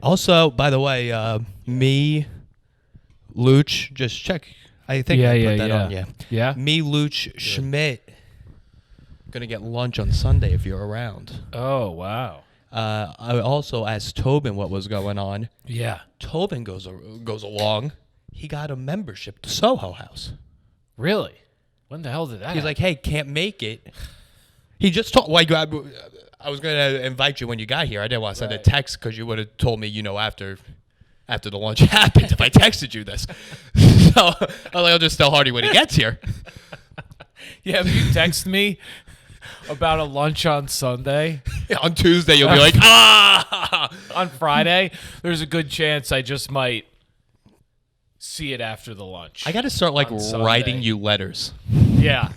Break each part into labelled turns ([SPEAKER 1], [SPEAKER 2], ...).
[SPEAKER 1] Also, by the way, me, Luch, just check. I think I put that on you.
[SPEAKER 2] Yeah?
[SPEAKER 1] Me, Luch, Schmidt. Gonna get lunch on Sunday if you're around.
[SPEAKER 2] Oh, wow.
[SPEAKER 1] I also asked Tobin what was going on.
[SPEAKER 2] Yeah.
[SPEAKER 1] Tobin goes along. He got a membership to Soho House.
[SPEAKER 2] Really? When the hell did that
[SPEAKER 1] He's
[SPEAKER 2] happen?
[SPEAKER 1] like, hey, can't make it. He just told. Like, I was gonna invite you when you got here. I didn't want to send a text because you would have told me, after the lunch happened if I texted you this. So I was like, I'll just tell Hardy when he gets here.
[SPEAKER 2] Yeah, if you text me about a lunch on Sunday.
[SPEAKER 1] On Tuesday, you'll be like,
[SPEAKER 2] On Friday, there's a good chance I just might see it after the lunch.
[SPEAKER 1] I got to start writing you letters.
[SPEAKER 2] Yeah.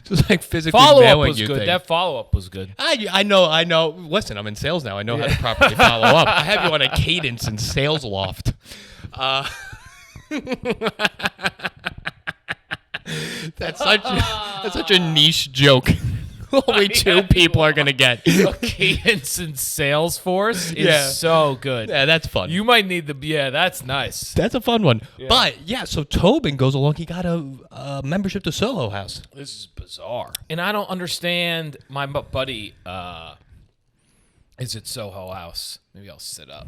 [SPEAKER 1] Just physically
[SPEAKER 2] Follow-up
[SPEAKER 1] mailing
[SPEAKER 2] was
[SPEAKER 1] you
[SPEAKER 2] good.
[SPEAKER 1] things.
[SPEAKER 2] That follow-up was good.
[SPEAKER 1] I know. Listen, I'm in sales now. I know how to properly follow up. I have you on a cadence in Sales Loft. That's such a niche joke. Only two people are gonna get.
[SPEAKER 2] Cadence in Salesforce is so good.
[SPEAKER 1] Yeah, that's fun.
[SPEAKER 2] You might need that's nice.
[SPEAKER 1] That's a fun one.
[SPEAKER 2] Yeah.
[SPEAKER 1] But so Tobin goes along. He got a membership to Soho House.
[SPEAKER 2] This is bizarre. And I don't understand. My buddy is at Soho House. Maybe I'll sit up.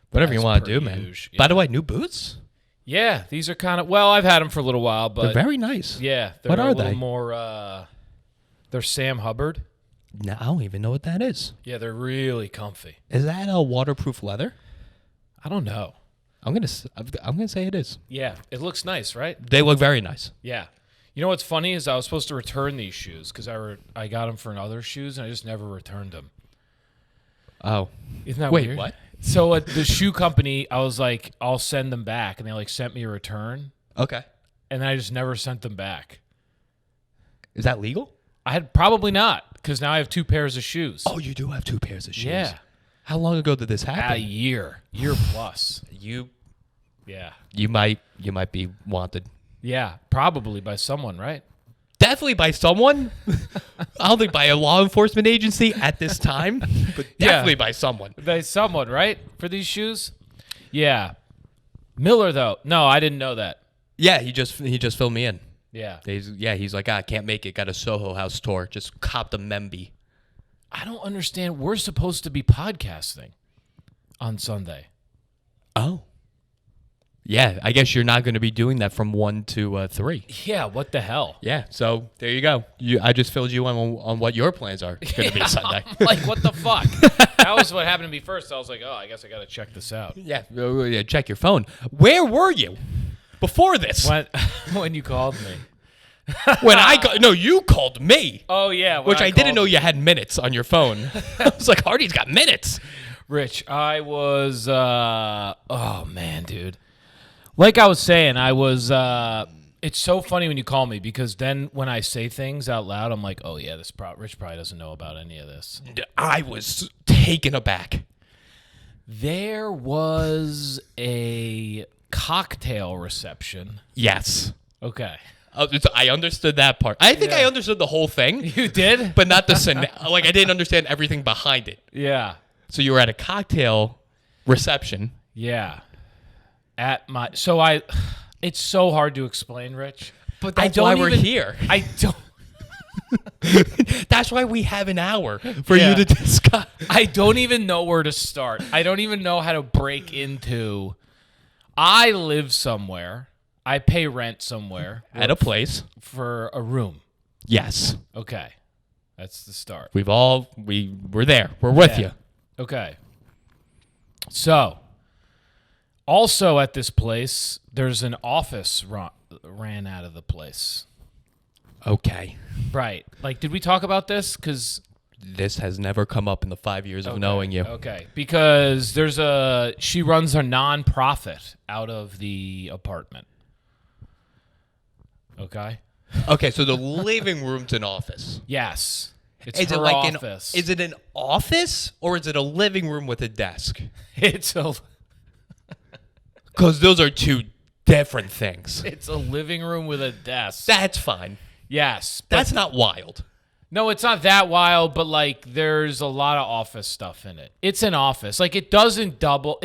[SPEAKER 1] Whatever you
[SPEAKER 2] As
[SPEAKER 1] want
[SPEAKER 2] per
[SPEAKER 1] to do, man.
[SPEAKER 2] usual.
[SPEAKER 1] By the way, new boots?
[SPEAKER 2] Yeah, these are kind of, well, I've had them for a little while, but.
[SPEAKER 1] They're very nice.
[SPEAKER 2] Yeah. They're
[SPEAKER 1] What are
[SPEAKER 2] a little
[SPEAKER 1] they?
[SPEAKER 2] more, they're Sam Hubbard.
[SPEAKER 1] No, I don't even know what that is.
[SPEAKER 2] Yeah, they're really comfy.
[SPEAKER 1] Is that a waterproof leather?
[SPEAKER 2] I don't know.
[SPEAKER 1] I'm gonna say it is.
[SPEAKER 2] Yeah, it looks nice, right?
[SPEAKER 1] They look very nice.
[SPEAKER 2] Yeah. You know what's funny is I was supposed to return these shoes because I got them for other shoes and I just never returned them.
[SPEAKER 1] Oh.
[SPEAKER 2] Isn't that
[SPEAKER 1] Wait,
[SPEAKER 2] weird?
[SPEAKER 1] what?
[SPEAKER 2] So at the shoe company, I was like, I'll send them back, and they sent me a return,
[SPEAKER 1] Okay.
[SPEAKER 2] and then I just never sent them back.
[SPEAKER 1] Is that legal?
[SPEAKER 2] I had probably not, because now I have 2 pairs of shoes.
[SPEAKER 1] Oh, you do have 2 pairs of shoes.
[SPEAKER 2] Yeah.
[SPEAKER 1] How long ago did this happen?
[SPEAKER 2] A year plus.
[SPEAKER 1] You might be wanted.
[SPEAKER 2] Yeah, probably by someone, right?
[SPEAKER 1] Definitely by someone. I don't think by a law enforcement agency at this time, but definitely by someone.
[SPEAKER 2] By someone, right? For these shoes? Yeah. Miller, though. No, I didn't know that.
[SPEAKER 1] Yeah, he just filled me in.
[SPEAKER 2] Yeah.
[SPEAKER 1] He's like, I can't make it. Got a Soho House tour. Just copped a Memby.
[SPEAKER 2] I don't understand. We're supposed to be podcasting on Sunday.
[SPEAKER 1] Oh. Yeah, I guess you're not going to be doing that from 1 to 3.
[SPEAKER 2] Yeah, what the hell?
[SPEAKER 1] Yeah, so there you go. I just filled you on what your plans are going to be Sunday.
[SPEAKER 2] Like, what the fuck? That was what happened to me first. I was like, oh, I guess I got to check this out.
[SPEAKER 1] Yeah, check your phone. Where were you before this?
[SPEAKER 2] When you called me.
[SPEAKER 1] No, you called me.
[SPEAKER 2] Oh, yeah.
[SPEAKER 1] Which I didn't know you had minutes on your phone. I was like, Hardy's got minutes.
[SPEAKER 2] Rich, I was, oh, man, dude. Like I was saying, it's so funny when you call me because then when I say things out loud, I'm like, oh, yeah, Rich probably doesn't know about any of this.
[SPEAKER 1] I was taken aback.
[SPEAKER 2] There was a cocktail reception.
[SPEAKER 1] Yes.
[SPEAKER 2] Okay.
[SPEAKER 1] I understood that part. I think I understood the whole thing.
[SPEAKER 2] You did?
[SPEAKER 1] But not the like I didn't understand everything behind it.
[SPEAKER 2] Yeah.
[SPEAKER 1] So you were at a cocktail reception.
[SPEAKER 2] Yeah. It's so hard to explain, Rich.
[SPEAKER 1] But that's why we're here.
[SPEAKER 2] I don't.
[SPEAKER 1] That's why we have an hour for you to discuss.
[SPEAKER 2] I don't even know where to start. I don't even know how to break into. I live somewhere. I pay rent somewhere.
[SPEAKER 1] At a place.
[SPEAKER 2] For a room.
[SPEAKER 1] Yes.
[SPEAKER 2] Okay. That's the start.
[SPEAKER 1] We're there. We're with you.
[SPEAKER 2] Okay. So, also at this place, there's an office ran out of the place.
[SPEAKER 1] Okay.
[SPEAKER 2] Right. Like, did we talk about this? Because
[SPEAKER 1] this has never come up in the 5 years of knowing you.
[SPEAKER 2] Okay. Because she runs a nonprofit out of the apartment. Okay.
[SPEAKER 1] Okay, so the living room's an office.
[SPEAKER 2] Yes. It's
[SPEAKER 1] Is
[SPEAKER 2] her
[SPEAKER 1] it like
[SPEAKER 2] office.
[SPEAKER 1] Is it an office or is it a living room with a desk?
[SPEAKER 2] It's a
[SPEAKER 1] Because those are 2 different things.
[SPEAKER 2] living room with a desk.
[SPEAKER 1] That's fine.
[SPEAKER 2] Yes.
[SPEAKER 1] That's not wild.
[SPEAKER 2] No, it's not that wild, but like there's a lot of office stuff in it. It's an office. Like it doesn't double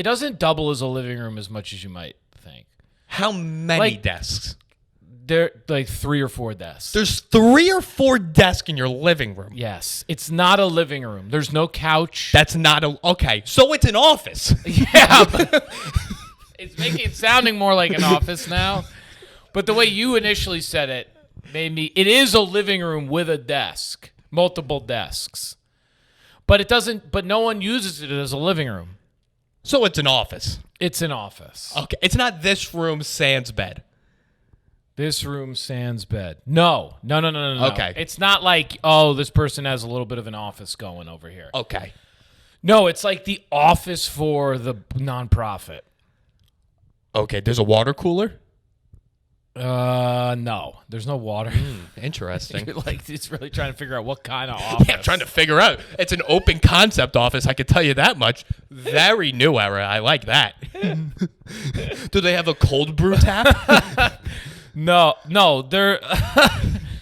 [SPEAKER 2] as a living room as much as you might think.
[SPEAKER 1] How many
[SPEAKER 2] Like-
[SPEAKER 1] desks?
[SPEAKER 2] There like 3 or 4 desks.
[SPEAKER 1] There's 3 or 4 desks in your living room.
[SPEAKER 2] Yes. It's not a living room. There's no couch.
[SPEAKER 1] That's not a okay. So it's an office.
[SPEAKER 2] Yeah, but it's making it sounding more like an office now. But the way you initially said it made me. It is a living room with a desk, multiple desks, but it doesn't. But no one uses it as a living room.
[SPEAKER 1] So it's an office.
[SPEAKER 2] It's an office.
[SPEAKER 1] Okay. It's not this room sans bed.
[SPEAKER 2] This room sans bed. No.
[SPEAKER 1] Okay.
[SPEAKER 2] It's not like, oh, this person has a little bit of an office going over here.
[SPEAKER 1] Okay.
[SPEAKER 2] No, it's like the office for the nonprofit.
[SPEAKER 1] Okay. There's a water cooler.
[SPEAKER 2] No. There's no water.
[SPEAKER 1] Interesting.
[SPEAKER 2] You're like, it's really trying to figure out what kind of office.
[SPEAKER 1] Yeah, I'm trying to figure out. It's an open concept office. I can tell you that much. Very new era. I like that. Do they have a cold brew tap?
[SPEAKER 2] No,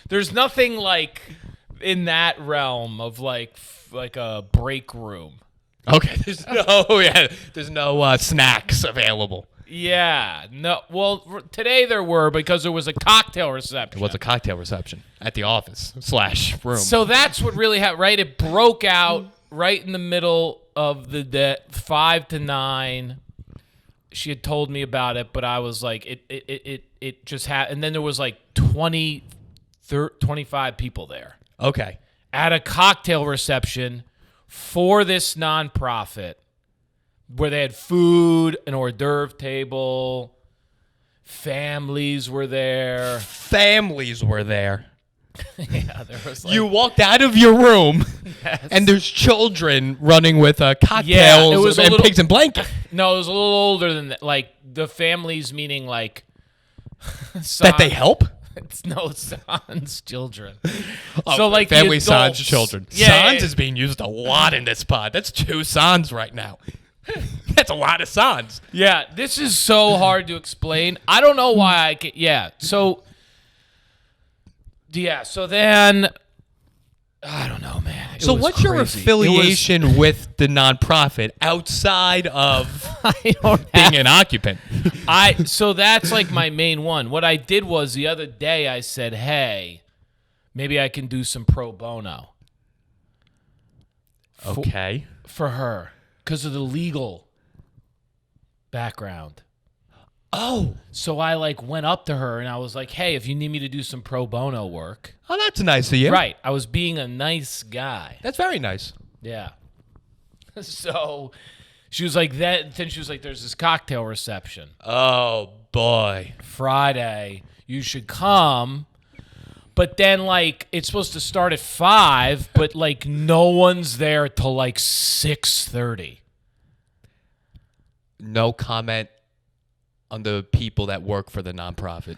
[SPEAKER 2] there's nothing like in that realm of like a break room.
[SPEAKER 1] Okay. There's no snacks available.
[SPEAKER 2] Yeah, no. Well, today there were because there was a cocktail reception.
[SPEAKER 1] It was a cocktail reception at the office / room.
[SPEAKER 2] So that's what really happened, right? It broke out right in the middle of the day, 5 to 9. She had told me about it, but I was like, it just had, and then there was like 25 people there
[SPEAKER 1] Okay.
[SPEAKER 2] at a cocktail reception for this nonprofit where they had food, an hors d'oeuvre table, families were there.
[SPEAKER 1] Families were there.
[SPEAKER 2] Yeah, there was like,
[SPEAKER 1] You walked out of your room,
[SPEAKER 2] Yes.
[SPEAKER 1] and there's children running with cocktails
[SPEAKER 2] Yeah, it was a
[SPEAKER 1] and
[SPEAKER 2] little-
[SPEAKER 1] pigs in blankets.
[SPEAKER 2] No, it was a little older than that. Like the families, meaning like
[SPEAKER 1] That they help?
[SPEAKER 2] It's no sons, children.
[SPEAKER 1] Oh,
[SPEAKER 2] So like the
[SPEAKER 1] family, sons,
[SPEAKER 2] adults.
[SPEAKER 1] children.
[SPEAKER 2] Yeah,
[SPEAKER 1] Sons
[SPEAKER 2] yeah.
[SPEAKER 1] is being used a lot in this pod. That's 2 sons right now. That's a lot of sons.
[SPEAKER 2] Yeah, this is so hard to explain. I don't know why I can. Yeah, so then I don't know, man. It
[SPEAKER 1] So
[SPEAKER 2] was
[SPEAKER 1] what's your
[SPEAKER 2] crazy.
[SPEAKER 1] affiliation with the nonprofit outside of
[SPEAKER 2] I don't
[SPEAKER 1] being an occupant?
[SPEAKER 2] So that's like my main one. What I did was the other day I said, "Hey, maybe I can do some pro bono."
[SPEAKER 1] Okay.
[SPEAKER 2] For her because of the legal background.
[SPEAKER 1] Oh.
[SPEAKER 2] So I like went up to her and I was like, "Hey, if you need me to do some pro bono work."
[SPEAKER 1] Oh, that's nice of you.
[SPEAKER 2] Right. I was being a nice guy.
[SPEAKER 1] That's very nice.
[SPEAKER 2] Yeah. So she was like that. Then she was like, "There's this cocktail reception
[SPEAKER 1] Oh, boy.
[SPEAKER 2] Friday. You should come." But then like it's supposed to start at 5, but like no one's there till like 6:30.
[SPEAKER 1] No comment on the people that work for the nonprofit.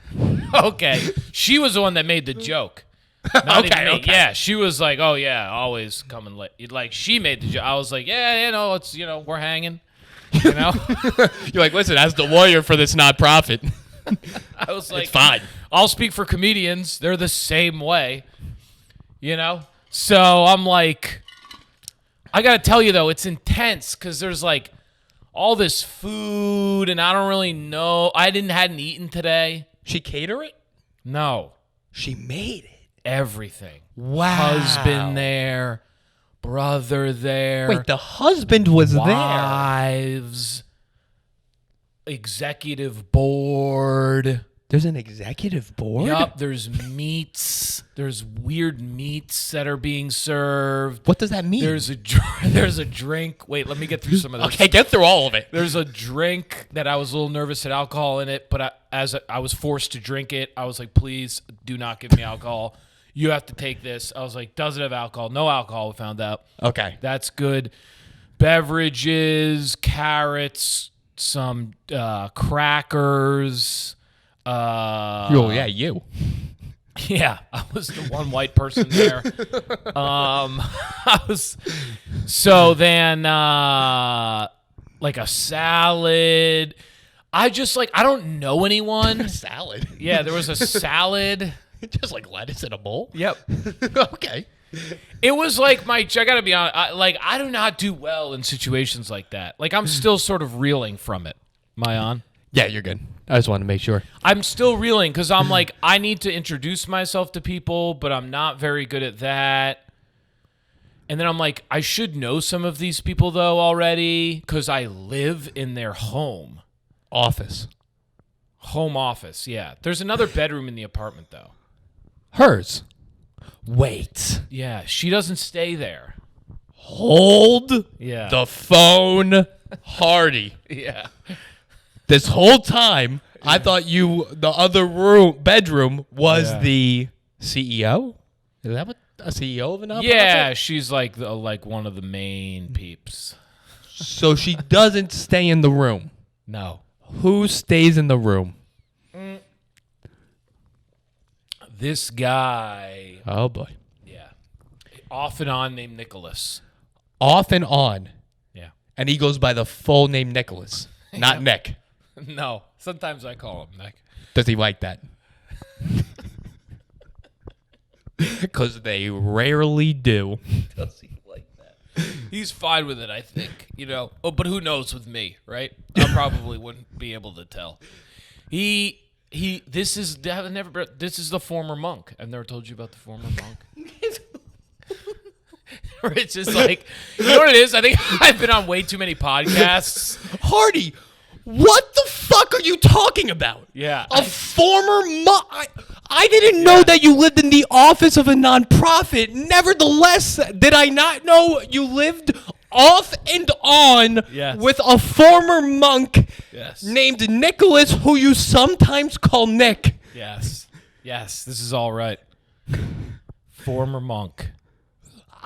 [SPEAKER 2] Okay. She was the one that made the joke. Not
[SPEAKER 1] Okay,
[SPEAKER 2] even me.
[SPEAKER 1] okay.
[SPEAKER 2] Yeah, she was like, "Oh yeah, always coming late." Like she made the joke. I was like, "Yeah, it's we're hanging." You know?
[SPEAKER 1] You're like, listen, as the lawyer for this nonprofit,
[SPEAKER 2] I was like,
[SPEAKER 1] it's fine.
[SPEAKER 2] I'll speak for comedians. They're the same way. So I'm like, I got to tell you though, it's intense cuz there's like all this food and I don't really know. I hadn't eaten today.
[SPEAKER 1] She cater it?
[SPEAKER 2] No.
[SPEAKER 1] She made it.
[SPEAKER 2] Everything.
[SPEAKER 1] Wow.
[SPEAKER 2] Husband there, brother there.
[SPEAKER 1] Wait, the husband was there.
[SPEAKER 2] wives, executive board.
[SPEAKER 1] There's an executive board?
[SPEAKER 2] Yup, there's meats. There's weird meats that are being served.
[SPEAKER 1] What does that mean?
[SPEAKER 2] There's a drink. Wait, let me get through some of this.
[SPEAKER 1] Okay, get through all of it.
[SPEAKER 2] There's a drink that I was a little nervous had alcohol in it, but as I was forced to drink it, I was like, please do not give me alcohol. You have to take this. I was like, does it have alcohol? No alcohol, we found out.
[SPEAKER 1] Okay.
[SPEAKER 2] That's good. Beverages, carrots, some crackers.
[SPEAKER 1] Oh, yeah, you.
[SPEAKER 2] Yeah, I was the one white person there. So then like a salad. I don't know anyone.
[SPEAKER 1] Salad.
[SPEAKER 2] Yeah, there was a salad.
[SPEAKER 1] Just like lettuce in a bowl?
[SPEAKER 2] Yep.
[SPEAKER 1] Okay.
[SPEAKER 2] It was like I gotta be honest. I do not do well in situations like that. Like I'm still sort of reeling from it. Am I on?
[SPEAKER 1] Yeah, you're good. I just wanted to make sure.
[SPEAKER 2] I'm still reeling because I'm like, I need to introduce myself to people, but I'm not very good at that. And then I'm like, I should know some of these people though already because I live in their home
[SPEAKER 1] Office.
[SPEAKER 2] Home office, yeah. There's another bedroom in the apartment though.
[SPEAKER 1] Hers. Wait.
[SPEAKER 2] Yeah, she doesn't stay there.
[SPEAKER 1] Hold
[SPEAKER 2] Yeah.
[SPEAKER 1] the phone, Hardy.
[SPEAKER 2] Yeah.
[SPEAKER 1] This whole time, I thought the other bedroom was the CEO. Is that what a CEO of a nonprofit?
[SPEAKER 2] Yeah, she's like one of the main peeps.
[SPEAKER 1] So she doesn't stay in the room.
[SPEAKER 2] No.
[SPEAKER 1] Who stays in the room?
[SPEAKER 2] This guy.
[SPEAKER 1] Oh boy.
[SPEAKER 2] Yeah. Off and on named Nicholas.
[SPEAKER 1] Off and on.
[SPEAKER 2] Yeah.
[SPEAKER 1] And he goes by the full name Nicholas, not Nick.
[SPEAKER 2] No. Sometimes I call him Nick.
[SPEAKER 1] Does he like that? Because they rarely do.
[SPEAKER 2] Does he like that? He's fine with it, I think. Oh, but who knows with me, right? I probably wouldn't be able to tell. This is the former monk. I've never told you about the former monk. It's just like, you know what it is? I think I've been on way too many podcasts.
[SPEAKER 1] Hardy, what the fuck are you talking about?
[SPEAKER 2] Yeah.
[SPEAKER 1] A former monk. I didn't know that you lived in the office of a nonprofit. Nevertheless, did I not know you lived off and on with a former monk named Nicholas, who you sometimes call Nick?
[SPEAKER 2] Yes. Yes, this is all right. Former monk.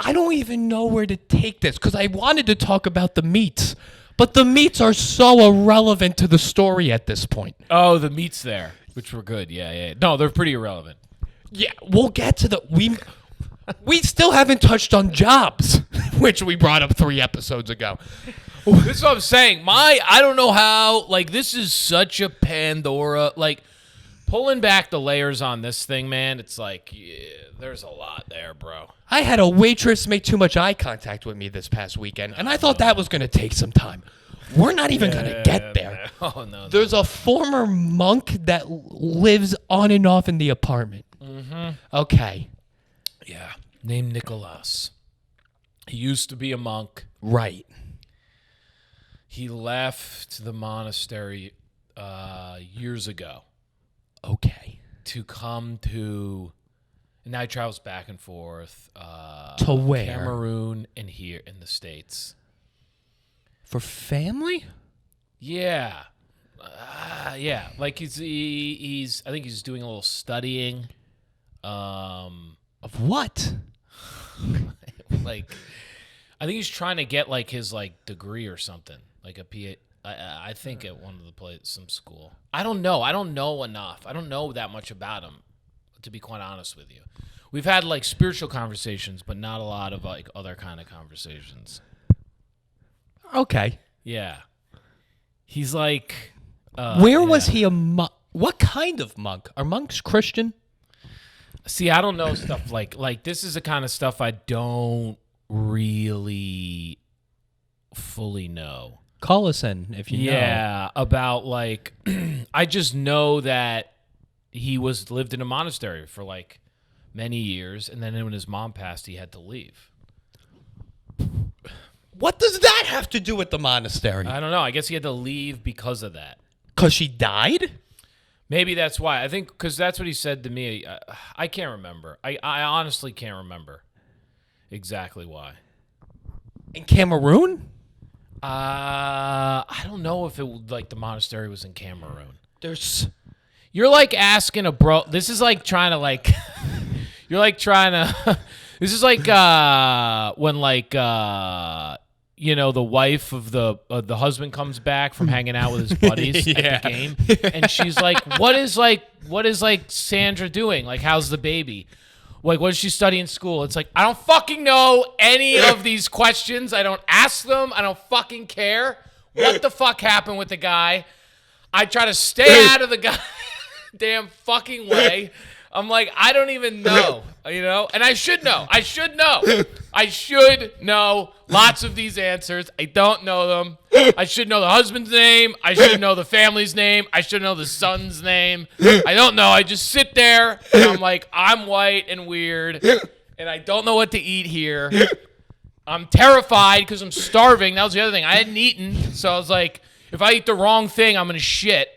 [SPEAKER 1] I don't even know where to take this because I wanted to talk about the meats, but the meats are so irrelevant to the story at this point.
[SPEAKER 2] Oh, the meats there, which were good. Yeah. No, they're pretty irrelevant.
[SPEAKER 1] Yeah, we'll get to we still haven't touched on jobs, which we brought up 3 episodes ago.
[SPEAKER 2] This is what I'm saying. I don't know how, this is such a Pandora, pulling back the layers on this thing, man, it's there's a lot there, bro.
[SPEAKER 1] I had a waitress make too much eye contact with me this past weekend, and I thought that was going to take some time. We're not even going to get there.
[SPEAKER 2] Oh, no.
[SPEAKER 1] There's a former monk that lives on and off in the apartment.
[SPEAKER 2] Mm-hmm.
[SPEAKER 1] Okay.
[SPEAKER 2] Yeah. Named Nicholas. He used to be a monk.
[SPEAKER 1] Right.
[SPEAKER 2] He left the monastery years ago.
[SPEAKER 1] Okay.
[SPEAKER 2] To come to... And now he travels back and forth.
[SPEAKER 1] To where?
[SPEAKER 2] Cameroon and here in the States.
[SPEAKER 1] For family?
[SPEAKER 2] Yeah. Yeah. He's I think he's doing a little studying.
[SPEAKER 1] Of what?
[SPEAKER 2] I think he's trying to get his degree or something. I think at one of the some school. I don't know. I don't know enough. I don't know that much about him, to be quite honest with you. We've had spiritual conversations, but not a lot of other kind of conversations.
[SPEAKER 1] Okay.
[SPEAKER 2] Yeah. He's
[SPEAKER 1] where was he a monk? What kind of monk? Are monks Christian?
[SPEAKER 2] See, I don't know stuff like this is the kind of stuff I don't really fully know.
[SPEAKER 1] Call us in if you know.
[SPEAKER 2] Yeah, about I just know that he lived in a monastery for many years, and then when his mom passed, he had to leave.
[SPEAKER 1] What does that have to do with the monastery?
[SPEAKER 2] I don't know. I guess he had to leave because of that.
[SPEAKER 1] Because she died?
[SPEAKER 2] Maybe that's why. I think because that's what he said to me. I can't remember. I honestly can't remember exactly why.
[SPEAKER 1] In Cameroon?
[SPEAKER 2] I don't know if it the monastery was in Cameroon.
[SPEAKER 1] You're
[SPEAKER 2] asking a bro. This is trying to you're trying to. This is when the wife of the husband comes back from hanging out with his buddies at the game, and she's like, what is Sandra doing? How's the baby? What does she study in school? It's I don't fucking know any of these questions. I don't ask them. I don't fucking care. What the fuck happened with the guy? I try to stay out of the damn fucking way. I'm I don't even know. You know, and I should know. I should know lots of these answers. I don't know them. I should know the husband's name. I should know the family's name. I should know the son's name. I don't know. I just sit there and I'm like, I'm white and weird and I don't know what to eat here. I'm terrified because I'm starving. That was the other thing. I hadn't eaten. So I was like, if I eat the wrong thing, I'm going to shit.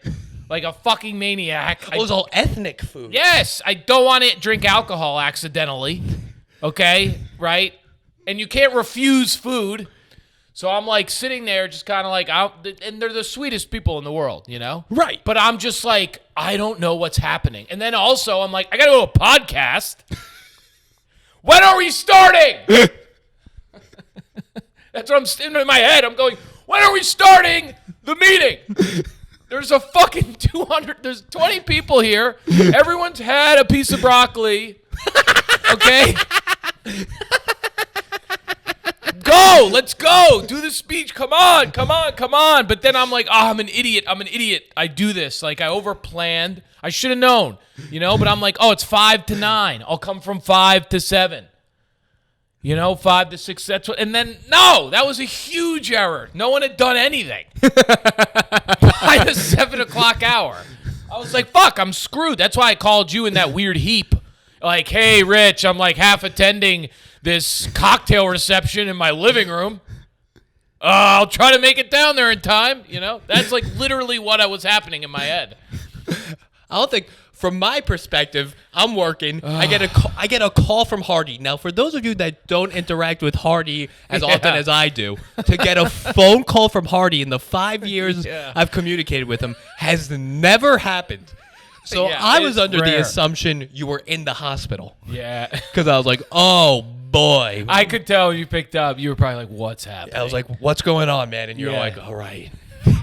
[SPEAKER 2] Like a fucking maniac.
[SPEAKER 1] It was all ethnic food.
[SPEAKER 2] Yes, I don't want to drink alcohol accidentally. Okay, right? And you can't refuse food. So I'm like sitting there just kind of like, and they're the sweetest people in the world, you know?
[SPEAKER 1] Right.
[SPEAKER 2] But I'm just like, I don't know what's happening. And then also I'm like, I got to go to a podcast. When are we starting? That's what I'm sitting in my head. I'm going, when are we starting the meeting? There's a fucking 200, there's 20 people here. Everyone's had a piece of broccoli. Okay? Go, let's go. Do the speech. Come on. But then I'm like, I'm an idiot. I do this. Like I overplanned. I should have known, you know, but I'm like, it's 5 to 9. I'll come from 5 to 7. You know, 5 to 6. That's what, and then no, that was a huge error. No one had done anything by the 7 o'clock hour. I was like, fuck, I'm screwed. That's why I called you in that weird heap. Like, hey, Rich, I'm like half attending this cocktail reception in my living room. I'll try to make it down there in time. You know, that's like literally what was happening in my head.
[SPEAKER 1] I don't think. From my perspective, I'm working. I get a call from Hardy. Now, for those of you that don't interact with Hardy as often as I do, to get a phone call from Hardy in the 5 years I've communicated with him has never happened. So I was under the assumption you were in the hospital.
[SPEAKER 2] Yeah.
[SPEAKER 1] Because I was like, oh, boy.
[SPEAKER 2] I could tell when you picked up. You were probably like, what's happening?
[SPEAKER 1] I was like, what's going on, man? And you're like, all right.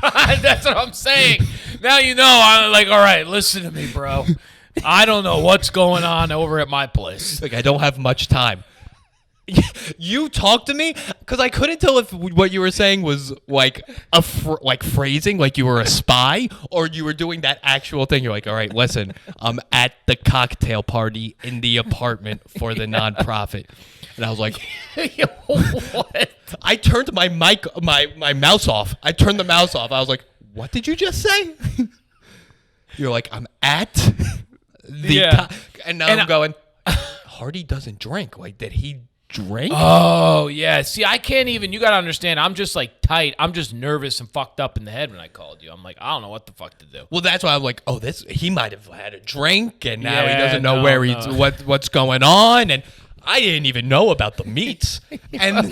[SPEAKER 2] That's what I'm saying. Now you know. I'm like, all right, listen to me, bro. I don't know what's going on over at my place.
[SPEAKER 1] Like, I don't have much time. You talked to me because I couldn't tell if what you were saying was like like phrasing, like you were a spy, or you were doing that actual thing. You're like, all right, listen, I'm at the cocktail party in the apartment for the nonprofit. And I was like,
[SPEAKER 2] what?
[SPEAKER 1] I turned my mouse off. I turned the mouse off. I was like, what did you just say? You're like, I'm at the and now I'm going, Hardy doesn't drink. Like, did he drink?
[SPEAKER 2] Oh, yeah. See, I can't even, you got to understand, I'm just like tight. I'm just nervous and fucked up in the head when I called you. I'm like, I don't know what the fuck to do.
[SPEAKER 1] Well, that's why I'm like, he might have had a drink and now he doesn't know what's going on. And I didn't even know about the meats. And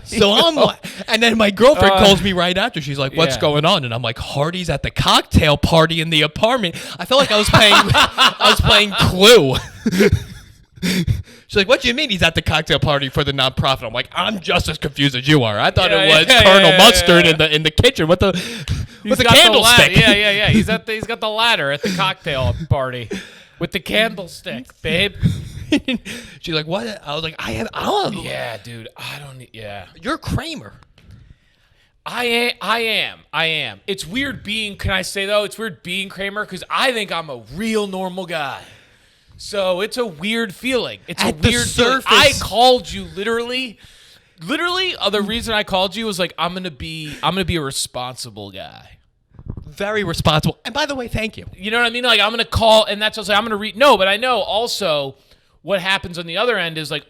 [SPEAKER 1] so I'm like, and then my girlfriend calls me right after. She's like, what's going on? And I'm like, Hardy's at the cocktail party in the apartment. I felt like I was playing Clue. She's like, what do you mean he's at the cocktail party for the nonprofit? I'm like, I'm just as confused as you are. I thought it was Colonel Mustard in the kitchen with the candlestick.
[SPEAKER 2] Yeah. He's got the ladder at the cocktail party with the candlestick, babe.
[SPEAKER 1] She's like, what? I was like, I don't know.
[SPEAKER 2] Yeah, dude. I don't. Yeah.
[SPEAKER 1] You're Kramer.
[SPEAKER 2] I am. It's weird being. Can I say though? It's weird being Kramer because I think I'm a real normal guy. So it's a weird feeling. It's
[SPEAKER 1] At
[SPEAKER 2] a weird
[SPEAKER 1] surface.
[SPEAKER 2] feeling. I called you literally. The reason I called you was like I'm gonna be a responsible guy.
[SPEAKER 1] Very responsible. And by the way, thank you.
[SPEAKER 2] You know what I mean? Like I'm gonna call, and that's what I'm gonna read. No, but I know also what happens on the other end is like,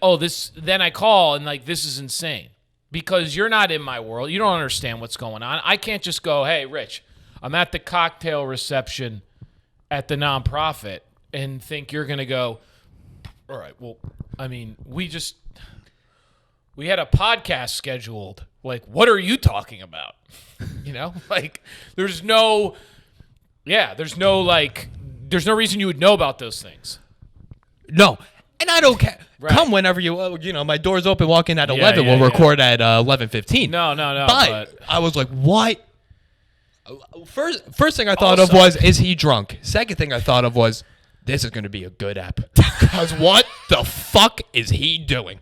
[SPEAKER 2] then I call and like this is insane because you're not in my world. You don't understand what's going on. I can't just go, hey, Rich, I'm at the cocktail reception at the nonprofit and think you're gonna go, all right, well, I mean, we had a podcast scheduled. Like, what are you talking about? You know, like there's no reason you would know about those things.
[SPEAKER 1] No. And I don't care.
[SPEAKER 2] Right.
[SPEAKER 1] Come whenever my door's open, walk in at 11. We'll record at 11:15.
[SPEAKER 2] No.
[SPEAKER 1] But I was like, what? First thing I thought of was, is he drunk? Second thing I thought of was, this is going to be a good app. Because what the fuck is he doing?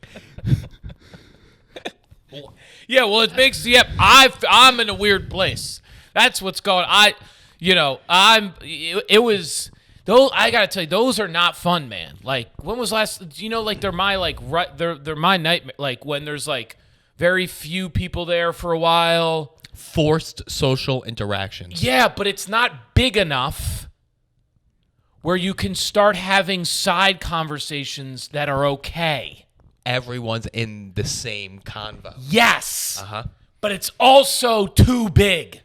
[SPEAKER 2] Yeah, well, it makes, I'm in a weird place. That's what's going on. It was, Those, I gotta tell you, those are not fun, man. Like, when was last? You know, like they're my they're my nightmare. Like when there's like very few people there for a while.
[SPEAKER 1] Forced social interactions.
[SPEAKER 2] Yeah, but it's not big enough where you can start having side conversations that are okay.
[SPEAKER 1] Everyone's in the same convo.
[SPEAKER 2] Yes. But it's also too big.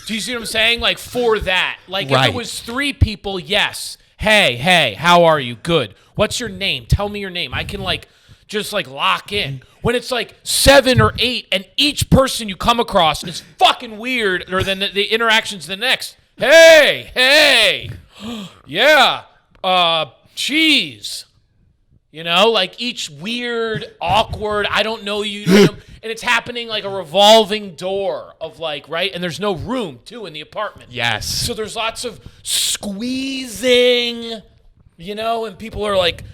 [SPEAKER 2] Do you see what I'm saying? Like, for that. Like, if it was 3 people, yes. Hey, how are you? Good. What's your name? Tell me your name. I can, like, just, like, lock in. When it's, like, 7 or 8, and each person you come across is fucking weird, or then the interaction's the next. Hey. Yeah. Cheese. You know, like each weird, awkward, I don't know you, and it's happening like a revolving door of like, right? And there's no room, too, in the apartment.
[SPEAKER 1] Yes.
[SPEAKER 2] So there's lots of squeezing, you know, and people are like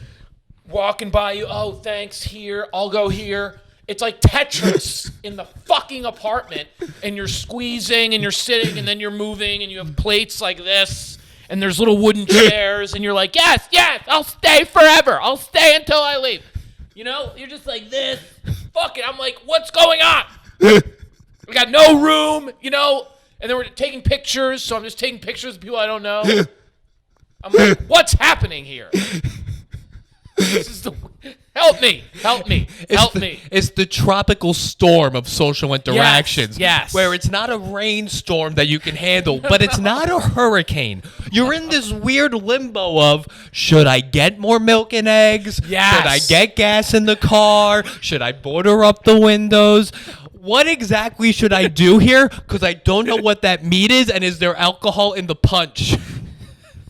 [SPEAKER 2] walking by you. Oh, thanks, here. I'll go here. It's like Tetris in the fucking apartment, and you're squeezing and you're sitting and then you're moving and you have plates like this. And there's little wooden chairs, and you're like, yes, I'll stay forever. I'll stay until I leave. You know, you're just like this. Fuck it. I'm like, what's going on? We got no room, you know, and then we're taking pictures, so I'm just taking pictures of people I don't know. I'm like, what's happening here? This is the... Help me.
[SPEAKER 1] It's the tropical storm of social interactions.
[SPEAKER 2] Yes.
[SPEAKER 1] Where it's not a rainstorm that you can handle, but it's not a hurricane. You're in this weird limbo of, should I get more milk and eggs?
[SPEAKER 2] Yes.
[SPEAKER 1] Should I get gas in the car? Should I boarder up the windows? What exactly should I do here? Because I don't know what that meat is, and is there alcohol in the punch?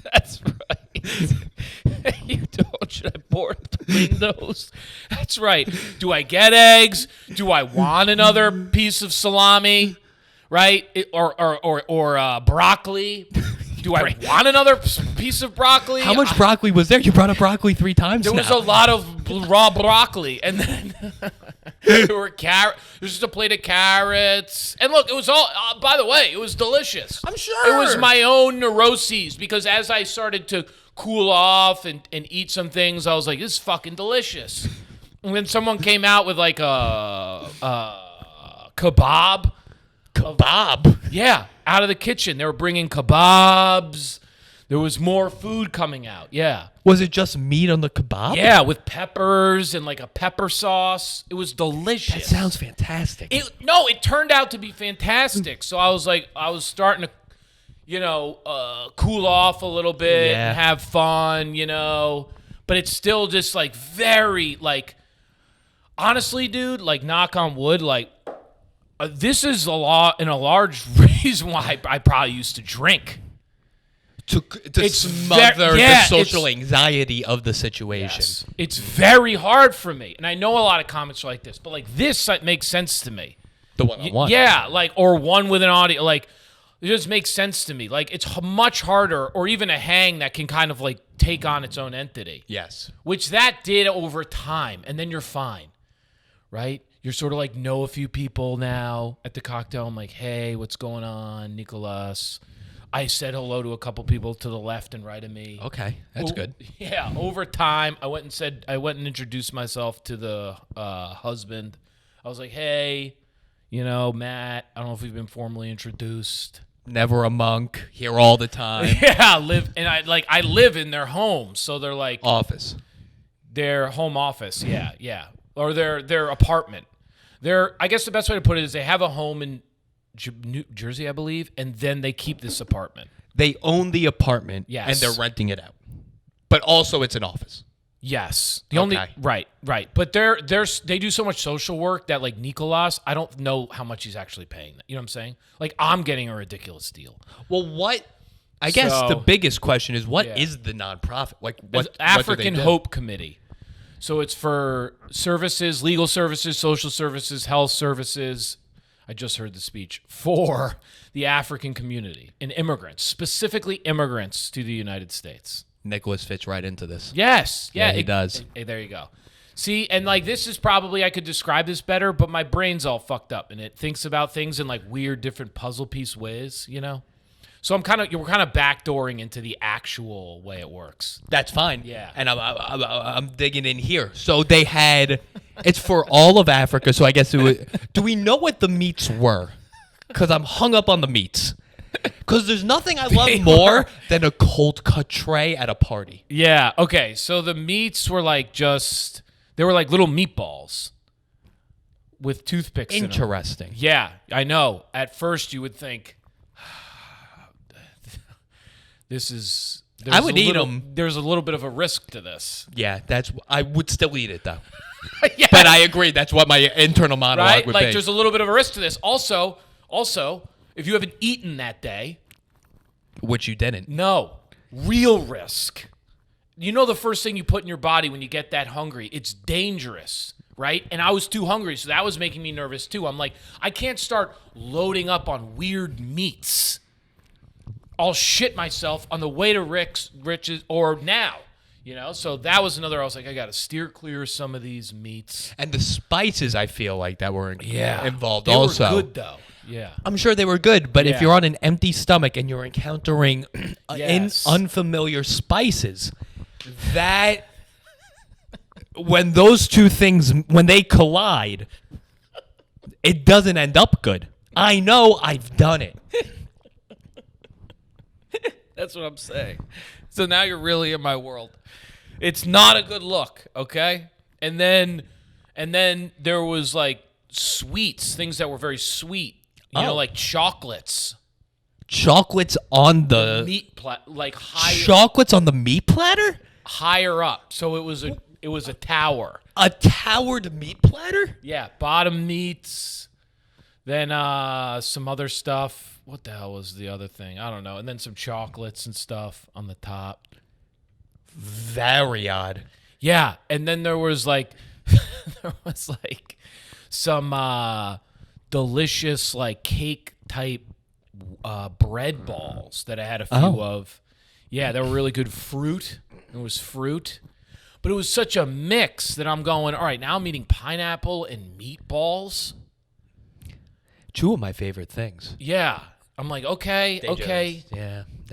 [SPEAKER 2] That's right. You don't. Should I board the windows? That's right. Do I get eggs? Do I want another piece of salami? Right? Or broccoli? Do I want another piece of broccoli?
[SPEAKER 1] How much broccoli was there? You brought up broccoli 3 times
[SPEAKER 2] There
[SPEAKER 1] now.
[SPEAKER 2] was a lot of raw broccoli. And then there were carrots. There was just a plate of carrots. And look, it was all, by the way, it was delicious.
[SPEAKER 1] I'm sure.
[SPEAKER 2] It was my own neuroses, because as I started to cool off and eat some things, I was like, this is fucking delicious. And then someone came out with like a kebab.
[SPEAKER 1] Kebab?
[SPEAKER 2] Yeah, out of the kitchen. They were bringing kebabs. There was more food coming out. Yeah.
[SPEAKER 1] Was it just meat on the kebab?
[SPEAKER 2] Yeah, with peppers and like a pepper sauce. It was delicious.
[SPEAKER 1] That sounds fantastic.
[SPEAKER 2] It turned out to be fantastic. So I was starting to, you know, cool off a little bit and have fun, you know. But it's still just like very, like, honestly, dude, like, knock on wood, like, this is a large reason why I probably used to drink.
[SPEAKER 1] To smother the social anxiety of the situation.
[SPEAKER 2] Yes. It's very hard for me. And I know a lot of comics are like this, but like this makes sense to me.
[SPEAKER 1] The one-on-one.
[SPEAKER 2] Yeah, like, or one with an audio, like, it just makes sense to me. Like, it's much harder, or even a hang that can kind of like take on its own entity.
[SPEAKER 1] Yes.
[SPEAKER 2] Which that did over time, and then you're fine, right? You're sort of like know a few people now at the cocktail. I'm like, hey, what's going on, Nicolas? I said hello to a couple people to the left and right of me.
[SPEAKER 1] Okay, that's good.
[SPEAKER 2] Yeah, over time, I went and introduced myself to the husband. I was like, hey, you know, Matt, I don't know if we've been formally introduced.
[SPEAKER 1] Never a monk, here all the time.
[SPEAKER 2] Yeah, I live in their home, so they're like
[SPEAKER 1] office.
[SPEAKER 2] Their home office, yeah. Or their apartment. I guess the best way to put it is they have a home in New Jersey, I believe, and then they keep this apartment.
[SPEAKER 1] They own the apartment,
[SPEAKER 2] yes,
[SPEAKER 1] and they're renting it out. But also it's an office.
[SPEAKER 2] Yes. Right. But they do so much social work that, like, Nicolas, I don't know how much he's actually paying. You know what I'm saying? Like, I'm getting a ridiculous deal.
[SPEAKER 1] Well, I guess the biggest question is, what is the nonprofit? Like, what
[SPEAKER 2] African
[SPEAKER 1] do they do?
[SPEAKER 2] Hope Committee. So it's for services, legal services, social services, health services. I just heard the speech for the African community and immigrants, specifically immigrants to the United States.
[SPEAKER 1] Nicholas fits right into this.
[SPEAKER 2] Yes.
[SPEAKER 1] Yeah, he does.
[SPEAKER 2] Hey, there you go. See, and like this is probably, I could describe this better, but my brain's all fucked up and it thinks about things in like weird, different puzzle piece ways, you know? So we're kind of backdooring into the actual way it works.
[SPEAKER 1] That's fine.
[SPEAKER 2] Yeah.
[SPEAKER 1] And I'm digging in here. So they had, it's for all of Africa. So I guess do we know what the meats were? Because I'm hung up on the meats. Because there's nothing I love more than a cold cut tray at a party.
[SPEAKER 2] Yeah. Okay. So the meats were like they were like little meatballs with toothpicks in them.
[SPEAKER 1] Interesting.
[SPEAKER 2] Yeah, I know. At first you would think,
[SPEAKER 1] I would eat them.
[SPEAKER 2] There's a little bit of a risk to this.
[SPEAKER 1] Yeah, I would still eat it though.
[SPEAKER 2] Yeah.
[SPEAKER 1] But I agree. That's what my internal monologue would be.
[SPEAKER 2] Like there's a little bit of a risk to this. Also, if you haven't eaten that day,
[SPEAKER 1] which you didn't.
[SPEAKER 2] no, real risk. You know the first thing you put in your body when you get that hungry, it's dangerous, right? And I was too hungry, so that was making me nervous too. I'm like, I can't start loading up on weird meats. I'll shit myself on the way to Rich's or now. So that was another. I was like, I got to steer clear of some of these meats.
[SPEAKER 1] And the spices, I feel like, that were involved
[SPEAKER 2] they
[SPEAKER 1] also.
[SPEAKER 2] They were good, though. Yeah.
[SPEAKER 1] I'm sure they were good, but if
[SPEAKER 2] Yeah.
[SPEAKER 1] you're on an empty stomach and you're encountering
[SPEAKER 2] Yes.
[SPEAKER 1] unfamiliar spices, that when those two things, when they collide, it doesn't end up good. I know, I've done it.
[SPEAKER 2] That's what I'm saying. So now you're really in my world. It's not a good look, okay? And then there was like sweets, things that were very sweet. Like chocolates.
[SPEAKER 1] Chocolates on the
[SPEAKER 2] Meat like higher
[SPEAKER 1] chocolates on the meat platter?
[SPEAKER 2] higher up. So it was a tower.
[SPEAKER 1] A towered meat platter?
[SPEAKER 2] Yeah, bottom meats. Then some other stuff. What the hell was the other thing? I don't know. And then some chocolates and stuff on the top.
[SPEAKER 1] Very odd.
[SPEAKER 2] Yeah, and then there was like some delicious like cake type bread balls that I had a few of. Yeah, they were really good. Fruit. It was fruit. But it was such a mix that I'm going, all right, now I'm eating pineapple and meatballs.
[SPEAKER 1] Two of my favorite things.
[SPEAKER 2] Yeah. I'm like, okay.
[SPEAKER 1] They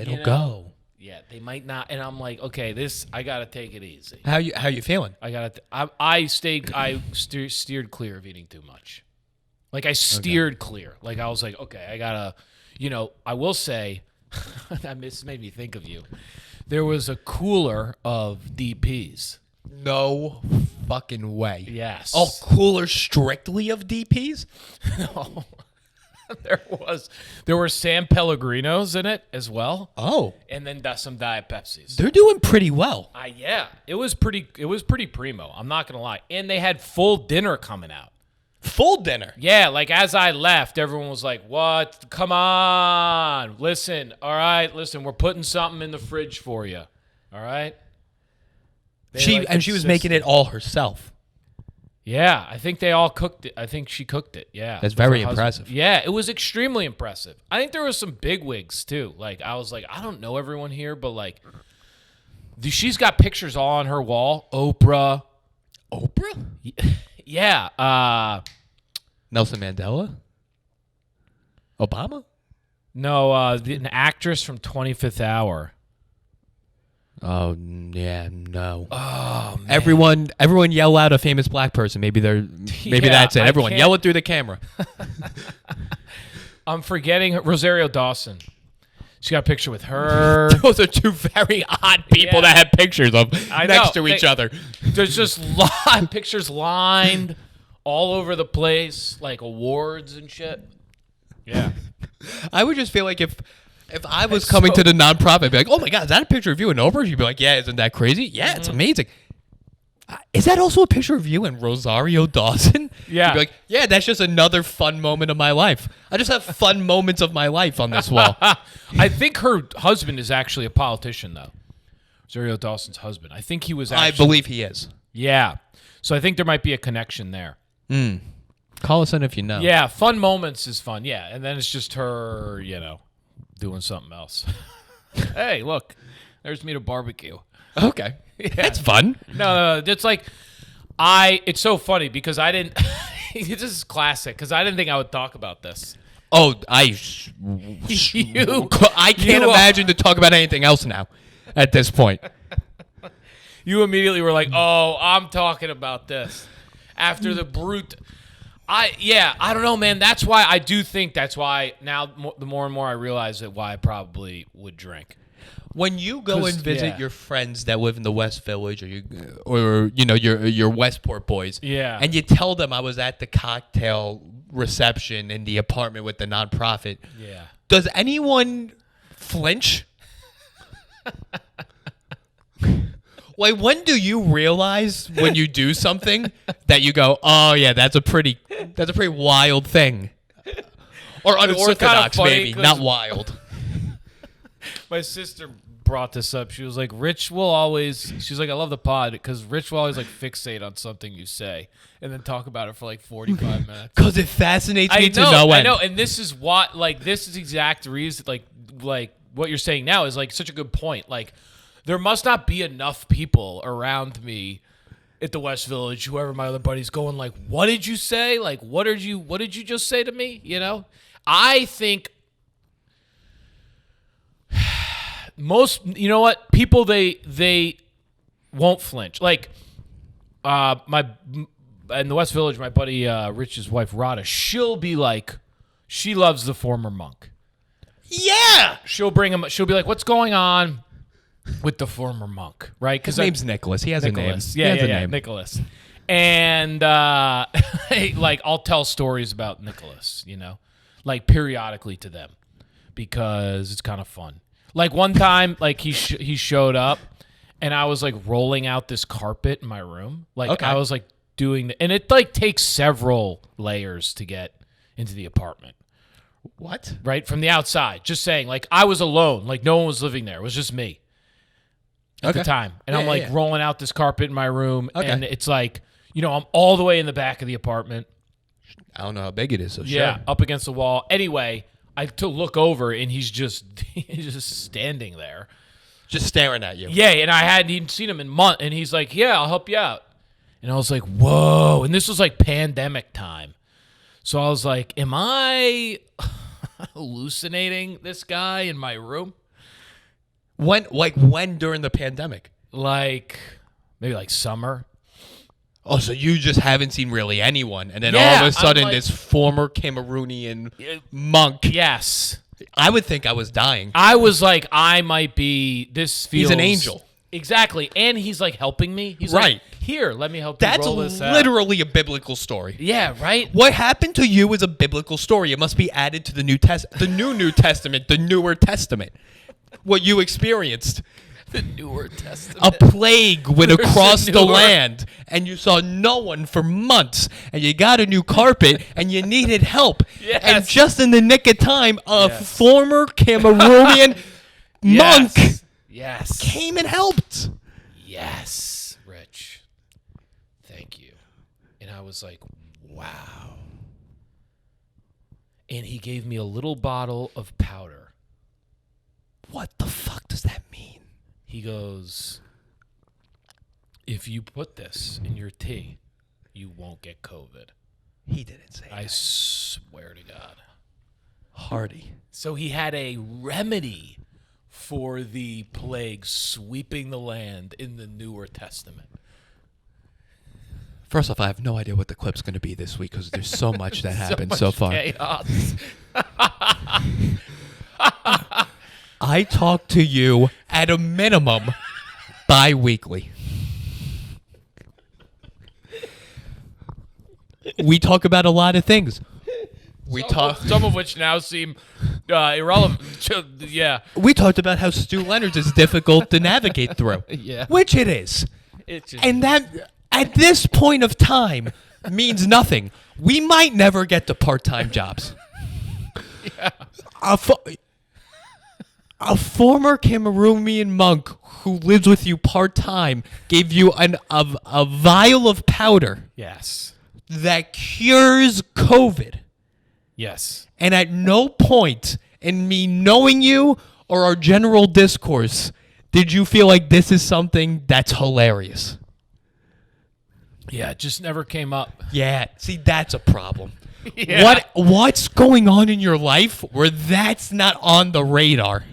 [SPEAKER 1] don't go.
[SPEAKER 2] Yeah, they might not. And I'm like, okay, I got to take it easy.
[SPEAKER 1] How you feeling?
[SPEAKER 2] I steered clear of eating too much. Like I steered clear. Like I was like, okay, I got to, I will say, this made me think of you. There was a cooler of DPs.
[SPEAKER 1] No fucking way.
[SPEAKER 2] Yes.
[SPEAKER 1] Oh, cooler strictly of DPs?
[SPEAKER 2] No. There were San Pellegrinos in it as well.
[SPEAKER 1] Oh.
[SPEAKER 2] And then some Diet Pepsis.
[SPEAKER 1] They're doing pretty well.
[SPEAKER 2] Yeah. It was pretty primo. I'm not going to lie. And they had full dinner coming out.
[SPEAKER 1] Full dinner?
[SPEAKER 2] Yeah, like as I left, everyone was like, what? Come on. Listen. All right. Listen, we're putting something in the fridge for you. All right?
[SPEAKER 1] She was making it all herself.
[SPEAKER 2] Yeah, I think they all cooked it. I think she cooked it. Yeah.
[SPEAKER 1] That's very impressive.
[SPEAKER 2] Yeah, it was extremely impressive. I think there was some bigwigs too. Like I was like, I don't know everyone here, but like she's got pictures all on her wall. Oprah. Yeah.
[SPEAKER 1] Nelson Mandela? Obama?
[SPEAKER 2] No, an actress from 25th Hour.
[SPEAKER 1] Oh yeah, no.
[SPEAKER 2] Oh man.
[SPEAKER 1] Everyone yell out a famous black person. Maybe that's it. Everyone yell it through the camera.
[SPEAKER 2] I'm forgetting Rosario Dawson. She got a picture with her.
[SPEAKER 1] Those are two very odd people that have pictures of next to each other.
[SPEAKER 2] There's just pictures lined all over the place, like awards and shit. Yeah.
[SPEAKER 1] I would just feel like if I was coming to the nonprofit, I'd be like, oh my God, is that a picture of you and Oprah? You'd be like, yeah, isn't that crazy? Yeah, It's amazing. Is that also a picture of you and Rosario Dawson?
[SPEAKER 2] Yeah.
[SPEAKER 1] You'd be like, yeah, that's just another fun moment of my life. I just have fun moments of my life on this wall.
[SPEAKER 2] I think her husband is actually a politician, though. Rosario Dawson's husband. I think he was actually.
[SPEAKER 1] I believe he is.
[SPEAKER 2] Yeah. So I think there might be a connection there.
[SPEAKER 1] Call us in if you know.
[SPEAKER 2] Yeah, fun moments is fun. Yeah, and then it's just her, doing something else. Hey, look, there's me to barbecue.
[SPEAKER 1] Okay. Yeah. That's fun.
[SPEAKER 2] No, it's like it's so funny because I didn't. This is classic because I didn't think I would talk about this.
[SPEAKER 1] Oh, I can't imagine to talk about anything else now at this point.
[SPEAKER 2] You immediately were like, "Oh, I'm talking about this." After the brute, I don't know, man. That's why I do think that's why now the more and more I realize that why I probably would drink.
[SPEAKER 1] When you go and visit your friends that live in the West Village, or your Westport boys, and you tell them I was at the cocktail reception in the apartment with the nonprofit, does anyone flinch? Like, when do you realize when you do something that you go, oh yeah, that's a pretty wild thing, or unorthodox, maybe not wild?
[SPEAKER 2] My sister brought this up. She was like, Rich will always, she's like, I love the pod because Rich will always like fixate on something you say and then talk about it for like 45 minutes.
[SPEAKER 1] Because it fascinates me to no end.
[SPEAKER 2] I know, and this is what, like, this is the exact reason, like what you're saying now is like such a good point. Like, there must not be enough people around me at the West Village, whoever my other buddies, going like, what did you say? Like, what did you just say to me? You know, I think most, you know what, people, they won't flinch. Like, in the West Village, my buddy Rich's wife Rada, she'll be like, she loves the former monk.
[SPEAKER 1] Yeah,
[SPEAKER 2] she'll bring him. She'll be like, "What's going on with the former monk?" Right?
[SPEAKER 1] Because his name's Nicholas. He has
[SPEAKER 2] Nicholas.
[SPEAKER 1] a name.
[SPEAKER 2] Yeah, Nicholas. And like, I'll tell stories about Nicholas, you know, like periodically to them because it's kind of fun. Like one time, like he showed up, and I was like rolling out this carpet in my room. Like I was like doing, and it like takes several layers to get into the apartment.
[SPEAKER 1] What?
[SPEAKER 2] Right? From the outside. Just saying, like, I was alone. Like, no one was living there. It was just me at the time. And I'm, like, rolling out this carpet in my room. And it's like, you know, I'm all the way in the back of the apartment.
[SPEAKER 1] I don't know how big it is, so
[SPEAKER 2] sure. Up against the wall. Anyway, I look over, and he's just standing there.
[SPEAKER 1] Just staring at you.
[SPEAKER 2] Yeah, and I hadn't even seen him in months. And he's like, yeah, I'll help you out. And I was like, whoa. And this was, like, pandemic time. So I was like, am I hallucinating this guy in my room?
[SPEAKER 1] When during the pandemic?
[SPEAKER 2] Like, maybe like summer.
[SPEAKER 1] Oh, so you just haven't seen really anyone. And then all of a sudden, like, this former Cameroonian monk.
[SPEAKER 2] Yes.
[SPEAKER 1] I would think I was dying.
[SPEAKER 2] I was like, I might be, this feels.
[SPEAKER 1] He's an angel.
[SPEAKER 2] Exactly. And he's like helping me. He's like, here, let me help you roll this out.
[SPEAKER 1] That's literally a biblical story.
[SPEAKER 2] Yeah, right?
[SPEAKER 1] What happened to you is a biblical story. It must be added to the New Testament, the newer testament. What you experienced.
[SPEAKER 2] The newer testament.
[SPEAKER 1] A plague went across the land, and you saw no one for months, and you got a new carpet, and you needed help.
[SPEAKER 2] Yes.
[SPEAKER 1] And just in the nick of time, a former Cameroonian monk came and helped.
[SPEAKER 2] Yes, Rich. Thank you. And I was like, wow. And he gave me a little bottle of powder.
[SPEAKER 1] What the fuck does that mean?
[SPEAKER 2] He goes, if you put this in your tea, you won't get COVID.
[SPEAKER 1] He didn't say that.
[SPEAKER 2] I swear to God.
[SPEAKER 1] Hardy.
[SPEAKER 2] So he had a remedy for the plague sweeping the land in the newer testament.
[SPEAKER 1] First off, I have no idea what the clip's going to be this week because there's so much that happened so far.
[SPEAKER 2] Chaos.
[SPEAKER 1] I talk to you at a minimum bi-weekly. We talk about a lot of things.
[SPEAKER 2] Some of which now seem irrelevant. Yeah.
[SPEAKER 1] We talked about how Stu Leonard's is difficult to navigate through.
[SPEAKER 2] Yeah.
[SPEAKER 1] Which it is. And that, at this point of time, means nothing. We might never get to part-time jobs.
[SPEAKER 2] Yeah.
[SPEAKER 1] A former Cameroonian monk who lives with you part-time gave you a vial of powder.
[SPEAKER 2] Yes.
[SPEAKER 1] That cures COVID.
[SPEAKER 2] Yes.
[SPEAKER 1] And at no point in me knowing you or our general discourse did you feel like this is something that's hilarious.
[SPEAKER 2] Yeah, it just never came up.
[SPEAKER 1] Yeah, see, that's a problem.
[SPEAKER 2] Yeah.
[SPEAKER 1] What's going on in your life where that's not on the radar?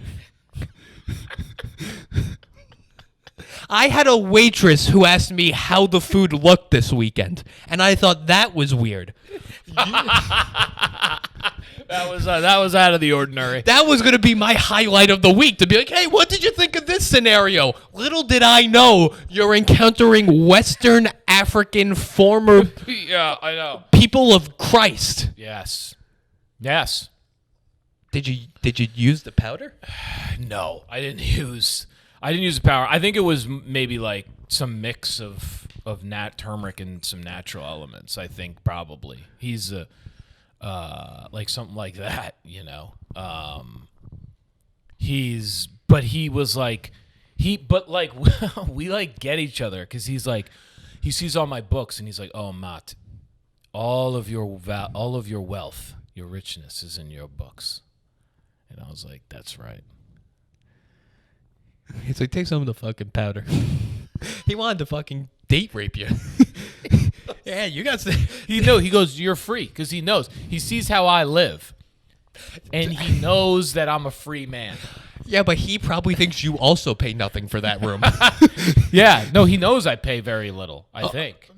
[SPEAKER 1] I had a waitress who asked me how the food looked this weekend, and I thought that was weird.
[SPEAKER 2] That was out of the ordinary.
[SPEAKER 1] That was going to be my highlight of the week, to be like, hey, what did you think of this scenario? Little did I know you're encountering Western African former
[SPEAKER 2] Yeah, I know.
[SPEAKER 1] people of Christ.
[SPEAKER 2] Yes.
[SPEAKER 1] Did you use the powder?
[SPEAKER 2] No, I didn't use the power. I think it was maybe like some mix of turmeric and some natural elements. I think probably he's like something like that, you know. We like get each other because he's like, he sees all my books and he's like, oh Matt, all of your wealth, your richness is in your books. And I was like, that's right.
[SPEAKER 1] He's like, take some of the fucking powder. He wanted to fucking date rape you. Yeah, you got to.
[SPEAKER 2] He goes, you're free, because he knows. He sees how I live. And he knows that I'm a free man.
[SPEAKER 1] Yeah, but he probably thinks you also pay nothing for that room.
[SPEAKER 2] Yeah, no, he knows I pay very little, I think.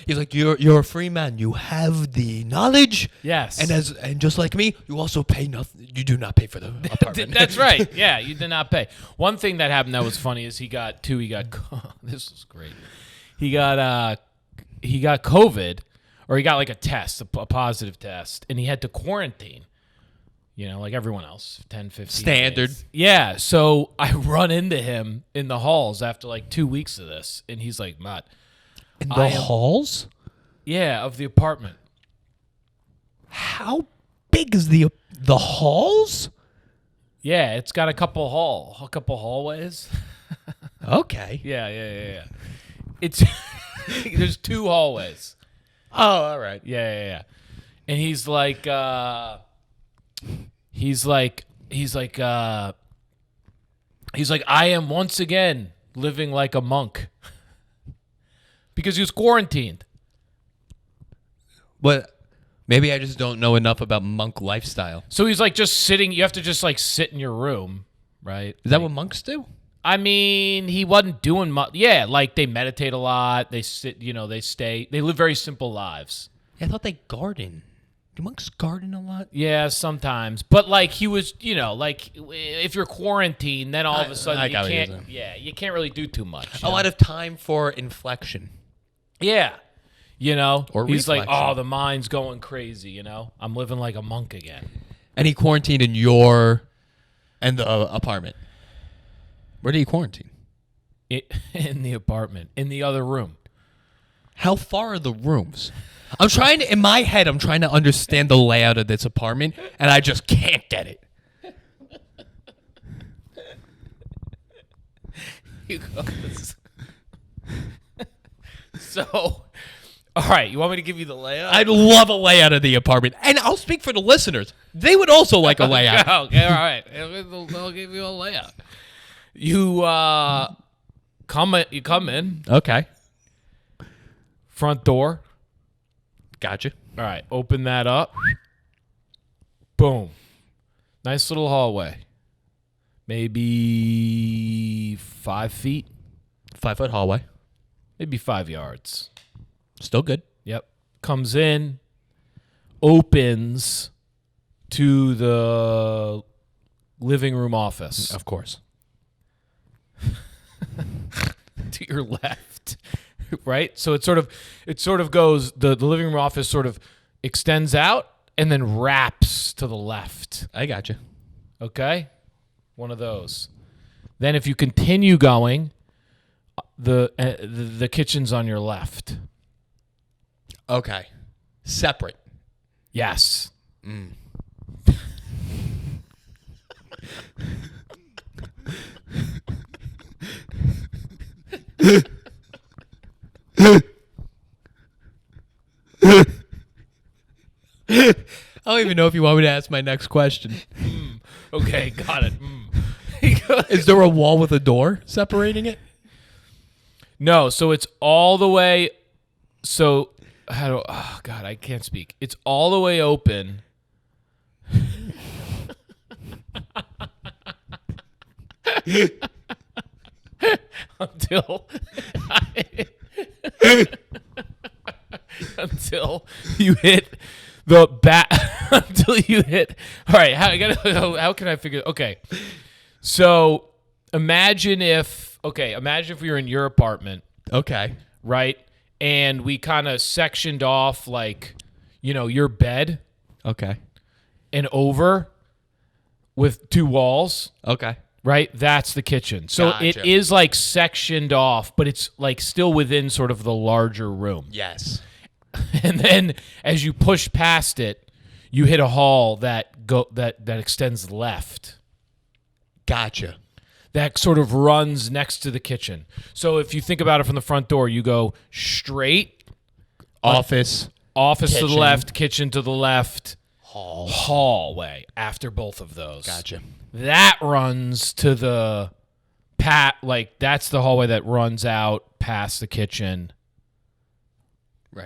[SPEAKER 1] He's like, you're a free man. You have the knowledge.
[SPEAKER 2] Yes.
[SPEAKER 1] And just like me, you also pay nothing. You do not pay for the apartment.
[SPEAKER 2] That's right. Yeah, you did not pay. One thing that happened that was funny is this was great. He got COVID, or he got like a test, a positive test, and he had to quarantine. You know, like everyone else, 10, 15
[SPEAKER 1] Standard.
[SPEAKER 2] days. Yeah, so I run into him in the halls after like 2 weeks of this, and he's like, Matt.
[SPEAKER 1] In the halls?
[SPEAKER 2] Yeah, of the apartment.
[SPEAKER 1] How big is the halls?
[SPEAKER 2] Yeah, it's got a couple hallways.
[SPEAKER 1] Okay.
[SPEAKER 2] Yeah. It's there's 2 hallways.
[SPEAKER 1] Oh, all right.
[SPEAKER 2] Yeah. And he's like, I am once again living like a monk. Because he was quarantined.
[SPEAKER 1] But maybe I just don't know enough about monk lifestyle.
[SPEAKER 2] So he's like just sitting. You have to just like sit in your room, right?
[SPEAKER 1] Is that what monks do?
[SPEAKER 2] I mean, he wasn't doing much. Yeah, like they meditate a lot. They sit, they stay. They live very simple lives.
[SPEAKER 1] Yeah, I thought they garden. Do monks garden a lot?
[SPEAKER 2] Yeah, sometimes. But like he was, like if you're quarantined, then all of a sudden you can't. Yeah, you can't really do too much.
[SPEAKER 1] A lot of time for inflection.
[SPEAKER 2] Yeah.
[SPEAKER 1] Or
[SPEAKER 2] he's like,
[SPEAKER 1] reflection.
[SPEAKER 2] oh, the mind's going crazy, I'm living like a monk again.
[SPEAKER 1] And he quarantined in the apartment. Where did he quarantine?
[SPEAKER 2] In the apartment, in the other room.
[SPEAKER 1] How far are the rooms? In my head, I'm trying to understand the layout of this apartment, and I just can't get it.
[SPEAKER 2] You go. So, all right, you want me to give you the layout?
[SPEAKER 1] I'd love a layout of the apartment. And I'll speak for the listeners. They would also like a layout.
[SPEAKER 2] Okay, all right. They'll give you a layout. You come in.
[SPEAKER 1] Okay.
[SPEAKER 2] Front door.
[SPEAKER 1] Gotcha.
[SPEAKER 2] All right, open that up. Boom. Nice little hallway. Maybe 5 feet.
[SPEAKER 1] 5-foot hallway.
[SPEAKER 2] Maybe 5 yards.
[SPEAKER 1] Still good.
[SPEAKER 2] Yep. Comes in, opens to the living room office.
[SPEAKER 1] Of course.
[SPEAKER 2] To your left. Right? So it sort of goes, the living room office sort of extends out and then wraps to the left.
[SPEAKER 1] I gotcha.
[SPEAKER 2] Okay? One of those. Then if you continue going, the kitchen's on your left.
[SPEAKER 1] Okay. Separate.
[SPEAKER 2] Yes.
[SPEAKER 1] I don't even know if you want me to ask my next question.
[SPEAKER 2] Okay, got it.
[SPEAKER 1] Is there a wall with a door separating it?
[SPEAKER 2] No, so it's all the way. So Oh God, I can't speak. It's all the way open. until until you hit the bat. Until you hit. All right, how can I figure? Okay, so imagine if we were in your apartment,
[SPEAKER 1] Okay.
[SPEAKER 2] right? And we kind of sectioned off like, your bed
[SPEAKER 1] Okay.
[SPEAKER 2] and over with 2 walls,
[SPEAKER 1] Okay.
[SPEAKER 2] right? That's the kitchen. So it
[SPEAKER 1] Gotcha.
[SPEAKER 2] is like sectioned off, but it's like still within sort of the larger room.
[SPEAKER 1] Yes.
[SPEAKER 2] And then as you push past it, you hit a hall that extends left.
[SPEAKER 1] Gotcha.
[SPEAKER 2] That sort of runs next to the kitchen. So if you think about it from the front door, you go straight,
[SPEAKER 1] Office
[SPEAKER 2] to the
[SPEAKER 1] kitchen.
[SPEAKER 2] left, kitchen to the left,
[SPEAKER 1] hall.
[SPEAKER 2] hallway after both of those.
[SPEAKER 1] Gotcha.
[SPEAKER 2] That runs to the that's the hallway that runs out past the kitchen.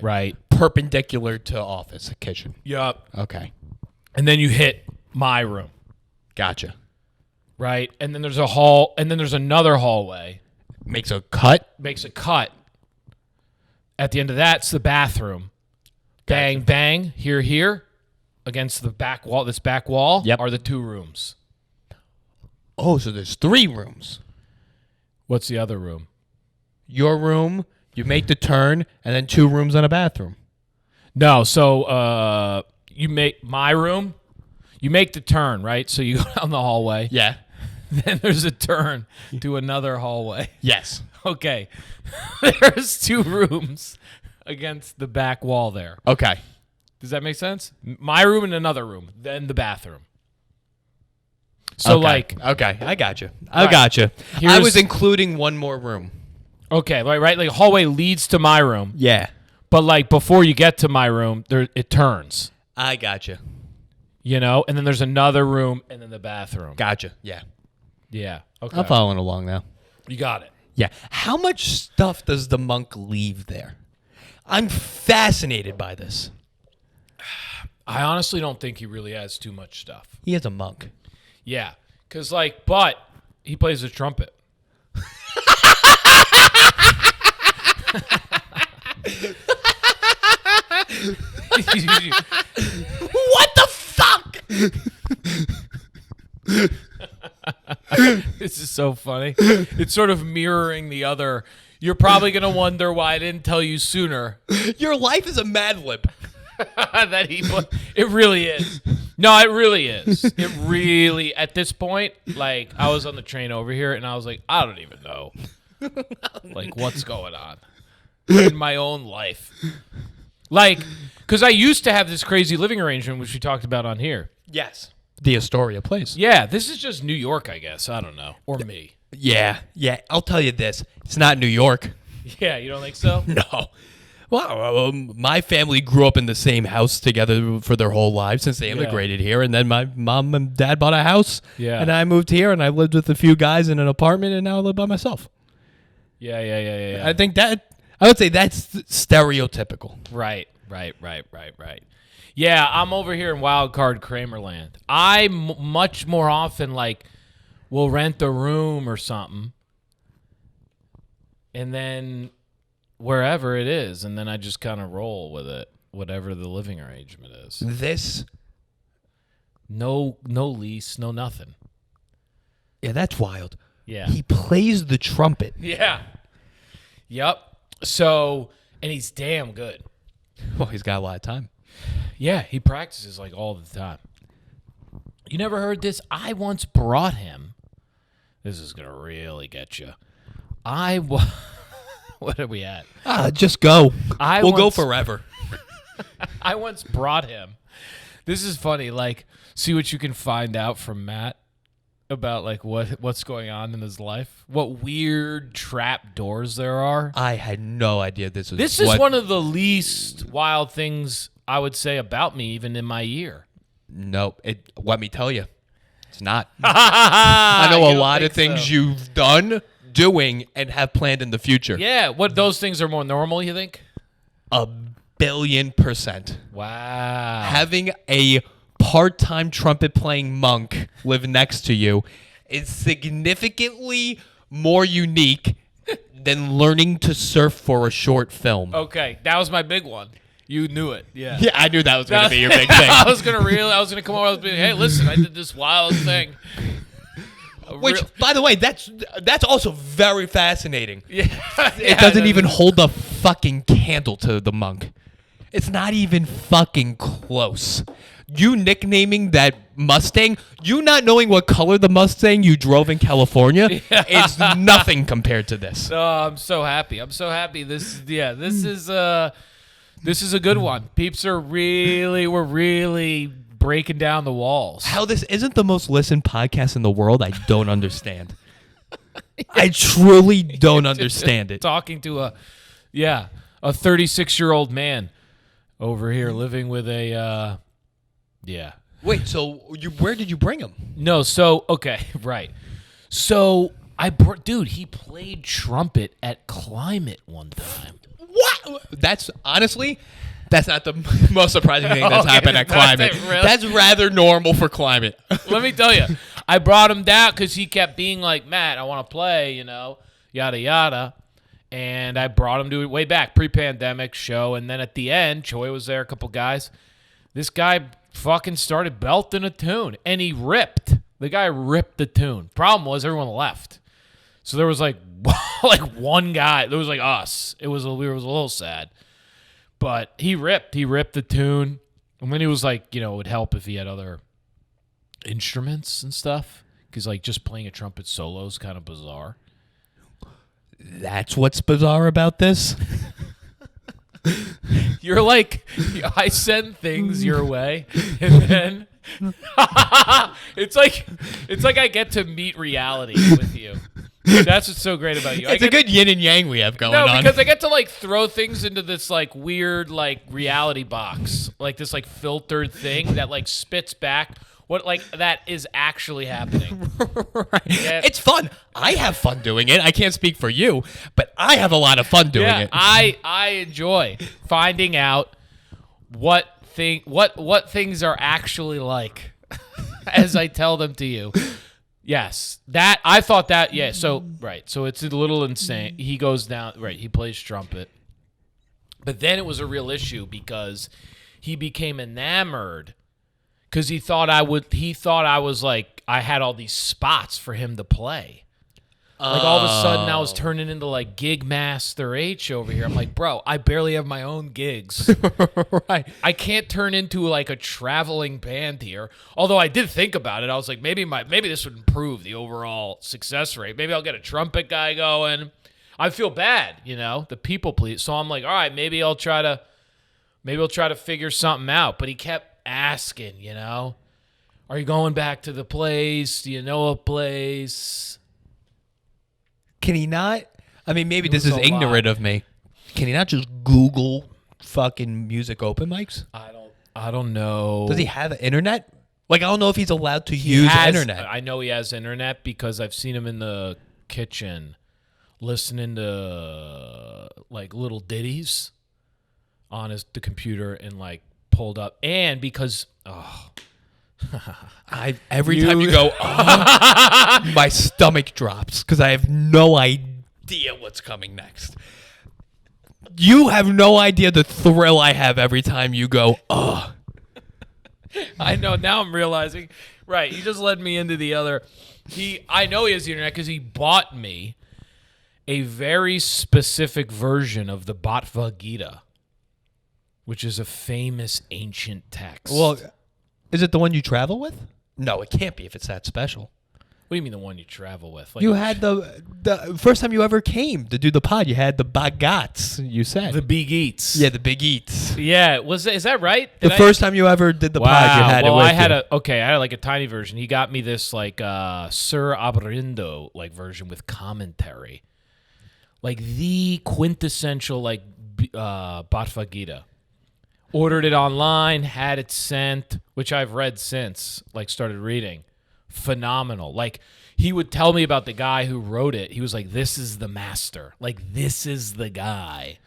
[SPEAKER 2] Right.
[SPEAKER 1] Perpendicular to office, kitchen.
[SPEAKER 2] Yup.
[SPEAKER 1] Okay.
[SPEAKER 2] And then you hit my room.
[SPEAKER 1] Gotcha.
[SPEAKER 2] Right. And then there's a hall, and then there's another hallway.
[SPEAKER 1] Makes a cut.
[SPEAKER 2] Makes a cut. At the end of that's the bathroom. Bang,
[SPEAKER 1] Gotcha.
[SPEAKER 2] bang, here, against the back wall. This back wall
[SPEAKER 1] Yep.
[SPEAKER 2] are the 2 rooms.
[SPEAKER 1] Oh, so there's 3 rooms.
[SPEAKER 2] What's the other room?
[SPEAKER 1] Your room, you make the turn, and then 2 rooms and a bathroom.
[SPEAKER 2] No, so you make my room. You make the turn, right? So you go down the hallway.
[SPEAKER 1] Yeah.
[SPEAKER 2] Then there's a turn to another hallway.
[SPEAKER 1] Yes.
[SPEAKER 2] Okay. There's 2 rooms against the back wall there.
[SPEAKER 1] Okay.
[SPEAKER 2] Does that make sense? My room and another room, then the bathroom. So
[SPEAKER 1] okay. I got you. I
[SPEAKER 2] Right.
[SPEAKER 1] got you. I
[SPEAKER 2] Here's-
[SPEAKER 1] was including one more room.
[SPEAKER 2] okay, right, like hallway leads to my room,
[SPEAKER 1] Yeah.
[SPEAKER 2] but like before you get to my room, there it turns,
[SPEAKER 1] I got you.
[SPEAKER 2] and then there's another room and then the bathroom.
[SPEAKER 1] Gotcha. Yeah.
[SPEAKER 2] Yeah. Okay.
[SPEAKER 1] I'm following along now.
[SPEAKER 2] You got it.
[SPEAKER 1] Yeah. How much stuff does the monk leave there? I'm fascinated by this.
[SPEAKER 2] I honestly don't think he really has too much stuff.
[SPEAKER 1] He is a monk.
[SPEAKER 2] Yeah, because but he plays the trumpet.
[SPEAKER 1] What the fuck?
[SPEAKER 2] This is so funny. It's sort of mirroring the other. You're probably going to wonder why I didn't tell you sooner.
[SPEAKER 1] Your life is a Mad Lib.
[SPEAKER 2] That it really is. No, it really is. It really, at this point, like, I was on the train over here, and I was like, I don't even know. Like, what's going on in my own life? Like, because I used to have this crazy living arrangement, which we talked about on here.
[SPEAKER 1] Yes. The Astoria place.
[SPEAKER 2] Yeah, this is just New York, I guess. I don't know. Or me.
[SPEAKER 1] Yeah. I'll tell you this. It's not New York.
[SPEAKER 2] Yeah, you don't think so?
[SPEAKER 1] No. Well, my family grew up in the same house together for their whole lives since they immigrated here. And then my mom and dad bought a house.
[SPEAKER 2] Yeah.
[SPEAKER 1] And I moved here and I lived with a few guys in an apartment and now I live by myself.
[SPEAKER 2] Yeah.
[SPEAKER 1] I think I would say that's stereotypical.
[SPEAKER 2] Right. Yeah, I'm over here in Wild Card Kramerland. I much more often will rent a room or something, and then wherever it is, and then I just kind of roll with it, whatever the living arrangement is. No lease, no nothing.
[SPEAKER 1] Yeah, that's wild.
[SPEAKER 2] Yeah.
[SPEAKER 1] He plays the trumpet.
[SPEAKER 2] Yeah. Yep. So, and he's damn good.
[SPEAKER 1] Well, he's got a lot of time.
[SPEAKER 2] Yeah, he practices all the time. You never heard this? I once brought him. This is going to really get you. What are we at?
[SPEAKER 1] Just go. We'll go
[SPEAKER 2] once-
[SPEAKER 1] forever.
[SPEAKER 2] I once brought him. This is funny. See what you can find out from Matt about what's going on in his life. What weird trap doors there are.
[SPEAKER 1] I had no idea this was.
[SPEAKER 2] This is one of the least wild things I would say about me, even in my year.
[SPEAKER 1] Nope. Let me tell you, it's not. I know a lot of things you've done, doing, and have planned in the future.
[SPEAKER 2] Yeah. What those things are more normal? You think?
[SPEAKER 1] A 1,000,000,000%.
[SPEAKER 2] Wow.
[SPEAKER 1] Having a part-time trumpet-playing monk live next to you is significantly more unique than learning to surf for a short film.
[SPEAKER 2] Okay, that was my big one. You knew it. Yeah.
[SPEAKER 1] Yeah, I knew that was going to be your big thing.
[SPEAKER 2] I was gonna come over. I was being, hey, listen, I did this wild thing.
[SPEAKER 1] Which, by the way, that's also very fascinating.
[SPEAKER 2] Yeah.
[SPEAKER 1] It doesn't even hold a fucking candle to the monk. It's not even fucking close. You nicknaming that Mustang, you not knowing what color the Mustang you drove in California is nothing compared to this.
[SPEAKER 2] Oh, I'm so happy. This is a good one. Peeps we're really breaking down the walls.
[SPEAKER 1] How this isn't the most listened podcast in the world, I don't understand. I truly don't understand it.
[SPEAKER 2] Talking to a 36-year-old man over here living with a
[SPEAKER 1] Wait, so where did you bring him?
[SPEAKER 2] No, so okay, right. So dude, he played trumpet at Climate one time.
[SPEAKER 1] What? That's honestly, that's not the most surprising thing that's happened at Climate.
[SPEAKER 2] Really?
[SPEAKER 1] That's rather normal for Climate.
[SPEAKER 2] Let me tell you, I brought him down because he kept being like, Matt, I want to play, yada, yada. And I brought him to it way back, pre-pandemic show. And then at the end, Choi was there, a couple guys. This guy fucking started belting a tune, and he ripped. The guy ripped the tune. Problem was everyone left. So there was like one guy. There was like us. We was a little sad. But he ripped the tune. And then he was like, it would help if he had other instruments and stuff. Because like just playing a trumpet solo is kind of bizarre.
[SPEAKER 1] That's what's bizarre about this?
[SPEAKER 2] You're like, I send things your way, and then it's like I get to meet reality with you. That's what's so great about you.
[SPEAKER 1] It's a good yin and yang we have going on.
[SPEAKER 2] No, because I get to like throw things into this like weird like reality box, like this like filtered thing that like spits back what like that is actually happening.
[SPEAKER 1] Right. Yeah. It's fun. I have fun doing it. I can't speak for you, but I have a lot of fun doing it.
[SPEAKER 2] I enjoy finding out what things are actually like as I tell them to you. Yes, that I thought that. Yeah, so right, so it's a little insane. He goes down. Right, he plays trumpet, but then it was a real issue because he became enamored. Because he thought I was like, I had all these spots for him to play. Like all of a sudden I was turning into like Gig Master H over here. I'm like, bro, I barely have my own gigs.
[SPEAKER 1] Right.
[SPEAKER 2] I can't turn into like a traveling band here. Although I did think about it. I was like, maybe this would improve the overall success rate. Maybe I'll get a trumpet guy going. I feel bad, the people please. So I'm like, all right, maybe I'll try to figure something out. But he kept asking, are you going back to the place? Do you know a place?
[SPEAKER 1] Can he not? I mean, maybe this is ignorant of me. Can he not just Google fucking music open mics?
[SPEAKER 2] I don't know.
[SPEAKER 1] Does he have internet? Like, I don't know if he's allowed to use internet.
[SPEAKER 2] I know he has internet because I've seen him in the kitchen listening to like little ditties on the computer and like pulled up, and because
[SPEAKER 1] every time you go my stomach drops because I have no idea what's coming next. You have no idea the thrill I have every time you go
[SPEAKER 2] I know, now I'm realizing. Right, he just led me into the other. I know he has the internet because he bought me a very specific version of the Bhagavad Gita, which is a famous ancient text.
[SPEAKER 1] Well, is it the one you travel with? No, it can't be if it's that special.
[SPEAKER 2] What do you mean the one you travel with? Like
[SPEAKER 1] you had the first time you ever came to do the pod, you had the bagats, you said.
[SPEAKER 2] The big eats.
[SPEAKER 1] Yeah, the big eats.
[SPEAKER 2] Yeah, is that right?
[SPEAKER 1] First time you ever did the pod, you had it with
[SPEAKER 2] I had like a tiny version. He got me this like Sir Abrindo like version with commentary. Like the quintessential like Bhagavad Gita. Ordered it online, had it sent, which I've read since, like started reading. Phenomenal. Like he would tell me about the guy who wrote it. He was like, this is the master. Like this is the guy.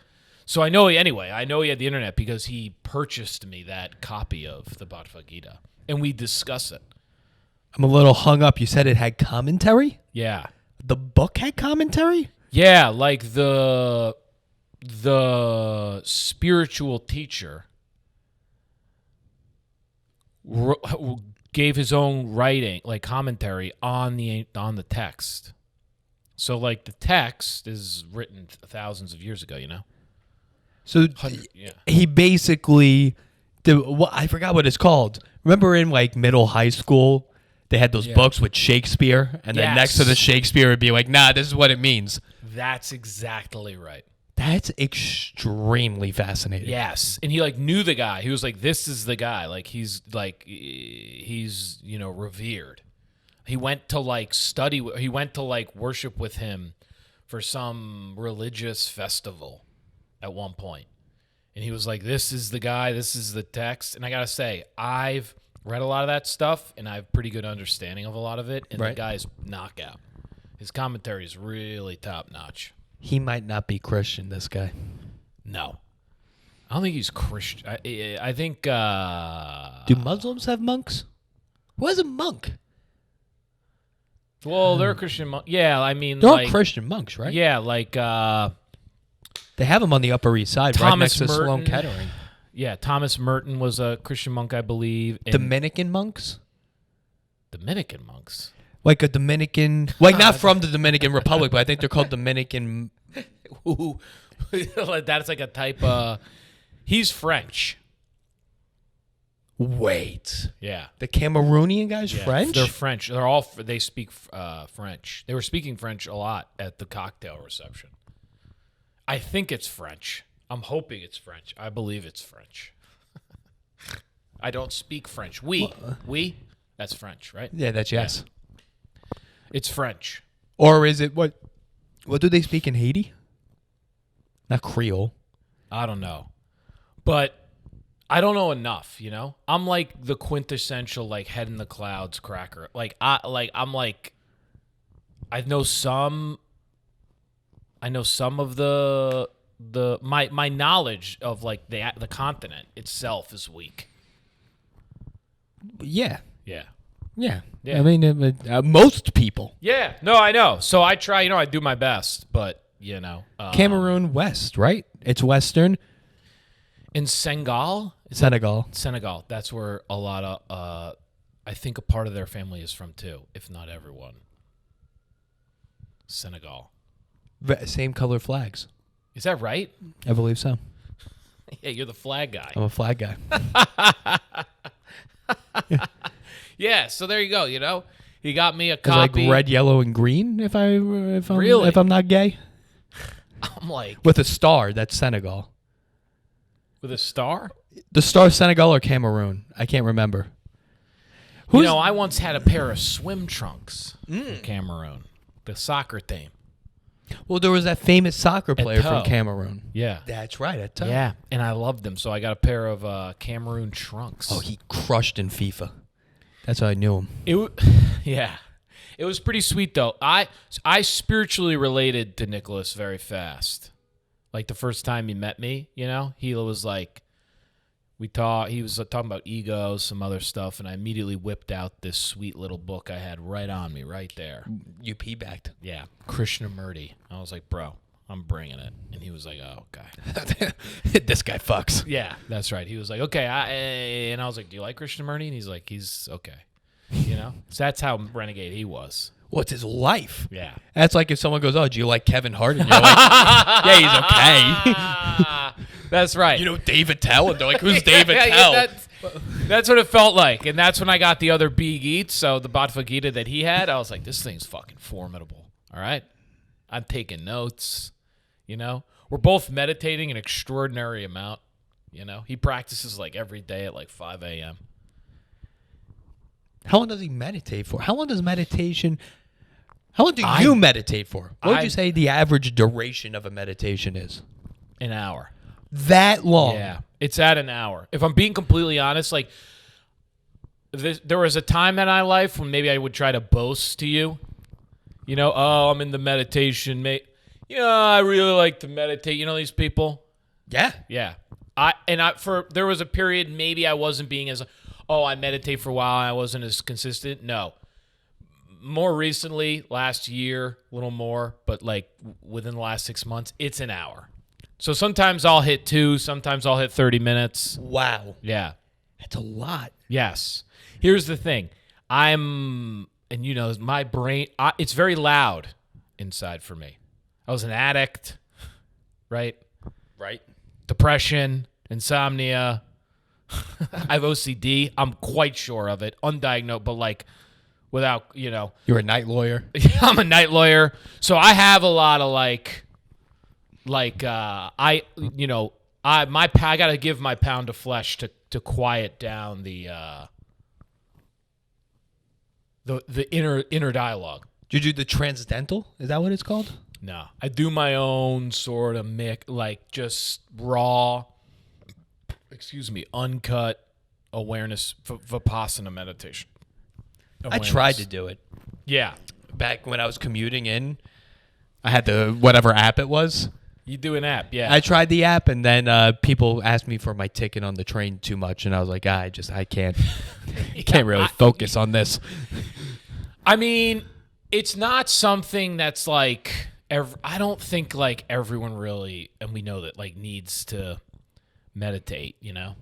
[SPEAKER 2] So I know anyway. I know he had the internet because he purchased me that copy of the Bhagavad Gita, and we discuss it.
[SPEAKER 1] I'm a little hung up. You said it had commentary?
[SPEAKER 2] Yeah,
[SPEAKER 1] The book had commentary?
[SPEAKER 2] yeah, like the spiritual teacher gave his own writing, like commentary on the text. So like the text is written thousands of years ago, you know.
[SPEAKER 1] So
[SPEAKER 2] Yeah.
[SPEAKER 1] he basically, I forgot what it's called. Remember in like middle high school, they had those books with Shakespeare, and then next to the Shakespeare would be like, nah, this is what it means.
[SPEAKER 2] That's exactly right.
[SPEAKER 1] That's extremely fascinating.
[SPEAKER 2] Yes, and he like knew the guy. He was like, "This is the guy." Like he's revered. He went to like study. He went to like worship with him for some religious festival at one point, and he was like, "This is the guy. This is the text." And I gotta say, I've read a lot of that stuff, and I have pretty good understanding of a lot of it. And the guy's knockout. His commentary is really top notch.
[SPEAKER 1] He might not be Christian, this guy.
[SPEAKER 2] No. I don't think he's Christian. I think...
[SPEAKER 1] Do Muslims have monks? Who has a monk?
[SPEAKER 2] Well, they're Christian monks. Yeah, I mean,
[SPEAKER 1] they're
[SPEAKER 2] like...
[SPEAKER 1] all Christian monks, right?
[SPEAKER 2] Yeah, like...
[SPEAKER 1] They have them on the Upper East Side, right next to
[SPEAKER 2] Merton.
[SPEAKER 1] Sloan Kettering.
[SPEAKER 2] Yeah, Thomas Merton was a Christian monk, I believe.
[SPEAKER 1] Dominican monks?
[SPEAKER 2] Dominican monks?
[SPEAKER 1] Like a Dominican... Like, not from the Dominican Republic, but I think they're called Dominican...
[SPEAKER 2] That's like a type he's French.
[SPEAKER 1] Wait.
[SPEAKER 2] Yeah.
[SPEAKER 1] The Cameroonian guy's French?
[SPEAKER 2] They're French. They speak French. They were speaking French a lot at the cocktail reception. I think it's French. I'm hoping it's French. I believe it's French. I don't speak French. We? That's French, right?
[SPEAKER 1] Yeah, that's yes.
[SPEAKER 2] Yeah. It's French.
[SPEAKER 1] Or is it what do they speak in Haiti? Not Creole.
[SPEAKER 2] I don't know. But I don't know enough, you know? I'm like the quintessential like head in the clouds cracker. I know some of the my knowledge of like the continent itself is weak.
[SPEAKER 1] Yeah.
[SPEAKER 2] Yeah.
[SPEAKER 1] Yeah.
[SPEAKER 2] Yeah.
[SPEAKER 1] I mean, most people.
[SPEAKER 2] Yeah. No, I know. So I try, I do my best, but,
[SPEAKER 1] Cameroon West, right? It's Western.
[SPEAKER 2] In Senegal?
[SPEAKER 1] Senegal.
[SPEAKER 2] That's where a lot of, I think a part of their family is from too, if not everyone. Senegal.
[SPEAKER 1] Same color flags.
[SPEAKER 2] Is that right?
[SPEAKER 1] I believe so.
[SPEAKER 2] Yeah, you're the flag guy.
[SPEAKER 1] I'm a flag guy.
[SPEAKER 2] Yeah, so there you go, He got me a copy.
[SPEAKER 1] Like red, yellow, and green if I'm
[SPEAKER 2] Really?
[SPEAKER 1] if I'm not gay.
[SPEAKER 2] I'm like
[SPEAKER 1] with a star, that's Senegal.
[SPEAKER 2] With a star?
[SPEAKER 1] The star Senegal or Cameroon? I can't remember.
[SPEAKER 2] I once had a pair of swim trunks from Cameroon. The soccer team.
[SPEAKER 1] Well, there was that famous soccer player from
[SPEAKER 2] Eto'o.
[SPEAKER 1] Cameroon.
[SPEAKER 2] Yeah.
[SPEAKER 1] That's right, Eto'o.
[SPEAKER 2] Yeah, and I loved them, so I got a pair of Cameroon trunks.
[SPEAKER 1] Oh, he crushed in FIFA. That's how I knew him.
[SPEAKER 2] Yeah. It was pretty sweet, though. I spiritually related to Nicholas very fast. Like, the first time he met me, he was like, he was talking about ego, some other stuff, and I immediately whipped out this sweet little book I had right on me, right there.
[SPEAKER 1] You pee-backed.
[SPEAKER 2] Yeah, Krishnamurti. I was like, bro, I'm bringing it. And he was like, oh, okay.
[SPEAKER 1] This guy fucks.
[SPEAKER 2] Yeah, that's right. He was like, okay. And I was like, do you like Krishnamurti? And he's like, he's okay. So that's how renegade he was.
[SPEAKER 1] What's his life?
[SPEAKER 2] Yeah.
[SPEAKER 1] That's like if someone goes, oh, do you like Kevin Hart? And you're like, yeah, he's okay.
[SPEAKER 2] That's right.
[SPEAKER 1] David Tell? And they're like, who's David Tell?
[SPEAKER 2] That's what it felt like. And that's when I got the other big eats. So the Bhagavad Gita that he had, I was like, this thing's fucking formidable. All right? I'm taking notes. We're both meditating an extraordinary amount. He practices like every day at like 5 a.m.
[SPEAKER 1] How long does he meditate for? How long do you meditate for? What would you say the average duration of a meditation is?
[SPEAKER 2] An hour.
[SPEAKER 1] That long?
[SPEAKER 2] Yeah. It's at an hour. If I'm being completely honest, like there was a time in my life when maybe I would try to boast to you. I'm in the meditation, mate. I really like to meditate. These people.
[SPEAKER 1] Yeah.
[SPEAKER 2] Yeah. There was a period maybe I wasn't being as, I meditate for a while and I wasn't as consistent. No. More recently, last year, a little more, but like within the last 6 months, it's an hour. So sometimes I'll hit 2, sometimes I'll hit 30 minutes.
[SPEAKER 1] Wow.
[SPEAKER 2] Yeah.
[SPEAKER 1] That's a lot.
[SPEAKER 2] Yes. Here's the thing. My brain, it's very loud inside for me. I was an addict, right?
[SPEAKER 1] Right.
[SPEAKER 2] Depression, insomnia. I have OCD. I'm quite sure of it. Undiagnosed, but like without,
[SPEAKER 1] You're a night lawyer.
[SPEAKER 2] I'm a night lawyer. So I have a lot of I got to give my pound of flesh to quiet down the inner dialogue.
[SPEAKER 1] Did you do the transcendental? Is that what it's called?
[SPEAKER 2] No, I do my own sort of just raw, uncut awareness, Vipassana meditation. Awareness.
[SPEAKER 1] I tried to do it.
[SPEAKER 2] Yeah.
[SPEAKER 1] Back when I was commuting in, I had the whatever app it was.
[SPEAKER 2] You do an app, yeah.
[SPEAKER 1] I tried the app, and then people asked me for my ticket on the train too much, and I was like, I can't, can't really focus on this.
[SPEAKER 2] I mean, it's not something that's like, I don't think like everyone really, and we know that like needs to meditate, No,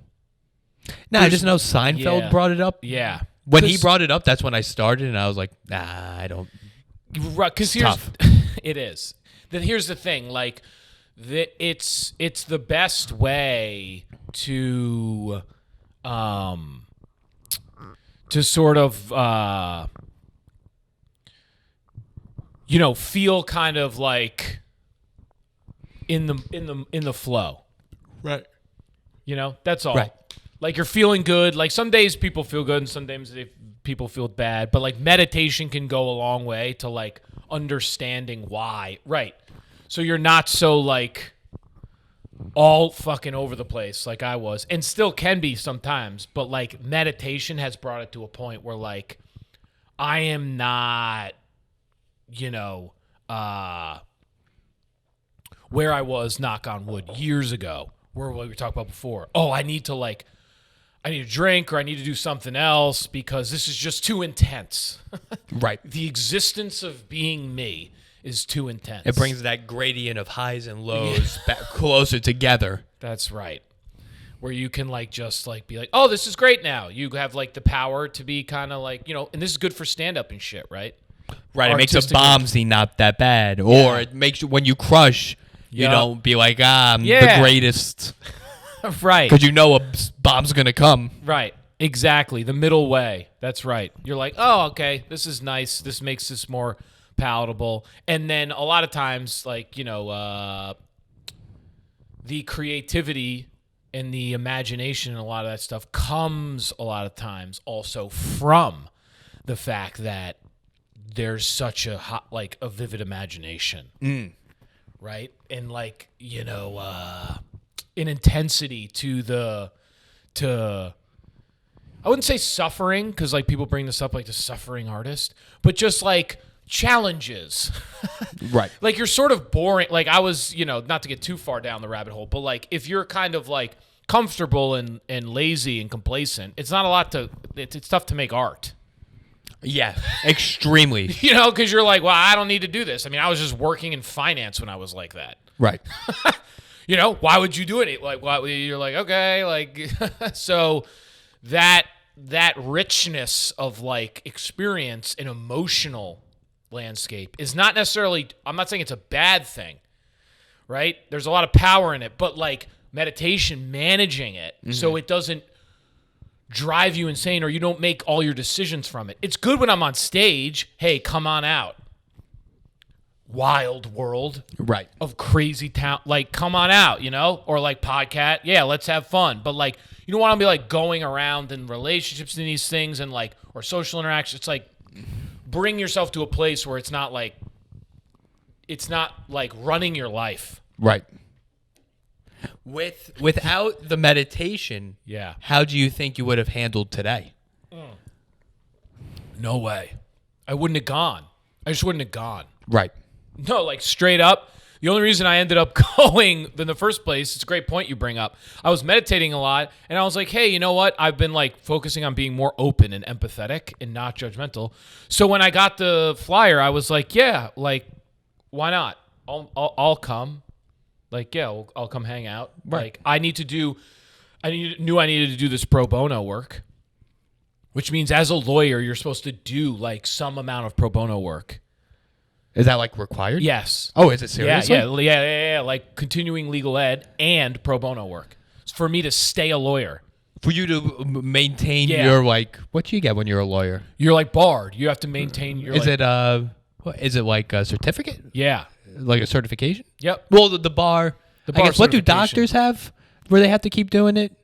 [SPEAKER 1] I just know Seinfeld brought it up.
[SPEAKER 2] Yeah.
[SPEAKER 1] When he brought it up, that's when I started, and I was like, I don't.
[SPEAKER 2] Right, because it is. Then here's the thing, like, it's the best way to sort of feel kind of like in the flow.
[SPEAKER 1] Right.
[SPEAKER 2] That's all.
[SPEAKER 1] Right.
[SPEAKER 2] Like you're feeling good. Like some days people feel good and some days people feel bad. But like meditation can go a long way to like understanding why. Right. So you're not so like all fucking over the place like I was and still can be sometimes. But like meditation has brought it to a point where like I am not, where I was, knock on wood, years ago, where we were talking about before. I need to drink or I need to do something else because this is just too intense.
[SPEAKER 1] Right.
[SPEAKER 2] The existence of being me is too intense.
[SPEAKER 1] It brings that gradient of highs and lows back closer together.
[SPEAKER 2] That's right. Where you can like just like be like, oh, this is great now. You have like the power to be kind of like, and this is good for stand-up and shit, right?
[SPEAKER 1] Right. It makes a bomb scene not that bad. Or it makes you, when you crush, you don't be like, I'm the greatest.
[SPEAKER 2] Right.
[SPEAKER 1] Because a bomb's going to come.
[SPEAKER 2] Right. Exactly. The middle way. That's right. You're like, oh, okay, this is nice. This makes this more palatable. And then a lot of times, like, the creativity and the imagination and a lot of that stuff comes a lot of times also from the fact that there's such a a vivid imagination. Right? And like, an intensity to I wouldn't say suffering because like people bring this up like the suffering artist, but just like challenges.
[SPEAKER 1] Right. Like
[SPEAKER 2] you're sort of boring. Like I was, not to get too far down the rabbit hole, but like if you're kind of like comfortable and lazy and complacent, it's not a lot it's tough to make art.
[SPEAKER 1] Yeah, extremely.
[SPEAKER 2] Because you're like, well, I don't need to do this. I mean, I was just working in finance when I was like that.
[SPEAKER 1] Right.
[SPEAKER 2] Why would you do it? Like, why? You're like, okay, like, so that richness of like experience and emotional landscape is not necessarily, I'm not saying it's a bad thing, right? There's a lot of power in it, but like meditation, managing it so it doesn't drive you insane or you don't make all your decisions from it. It's good when I'm on stage. Hey, come on out. Wild world,
[SPEAKER 1] right,
[SPEAKER 2] of crazy town, like come on out, or like podcast, yeah, let's have fun. But like you don't want to be like going around in relationships and these things and like or social interactions. It's like bring yourself to a place where it's not like running your life,
[SPEAKER 1] right. Without the meditation,
[SPEAKER 2] yeah,
[SPEAKER 1] how do you think you would have handled today?
[SPEAKER 2] No way, I wouldn't have gone. I just wouldn't have gone.
[SPEAKER 1] Right.
[SPEAKER 2] No, like straight up, The only reason I ended up going in the first place, it's a great point you bring up. I was meditating a lot, and I was like, hey, you know what? I've been like focusing on being more open and empathetic and not judgmental. So when I got the flyer, I was like, yeah, like, why not? I'll come. Like, yeah, I'll come hang out.
[SPEAKER 1] Right.
[SPEAKER 2] Like, I knew I needed to do this pro bono work, which means as a lawyer, you're supposed to do like some amount of pro bono work.
[SPEAKER 1] Is that like required?
[SPEAKER 2] Yes.
[SPEAKER 1] Oh, is it seriously?
[SPEAKER 2] Yeah. Like continuing legal ed and pro bono work. It's for me to stay a lawyer.
[SPEAKER 1] For you to maintain your like, what do you get when you're a lawyer?
[SPEAKER 2] You're like barred. You have to maintain your.
[SPEAKER 1] Is it like a certificate?
[SPEAKER 2] Yeah.
[SPEAKER 1] Like a certification?
[SPEAKER 2] Yep.
[SPEAKER 1] Well, the bar.
[SPEAKER 2] The bar.
[SPEAKER 1] I guess, what do doctors have? Where they have to keep doing it?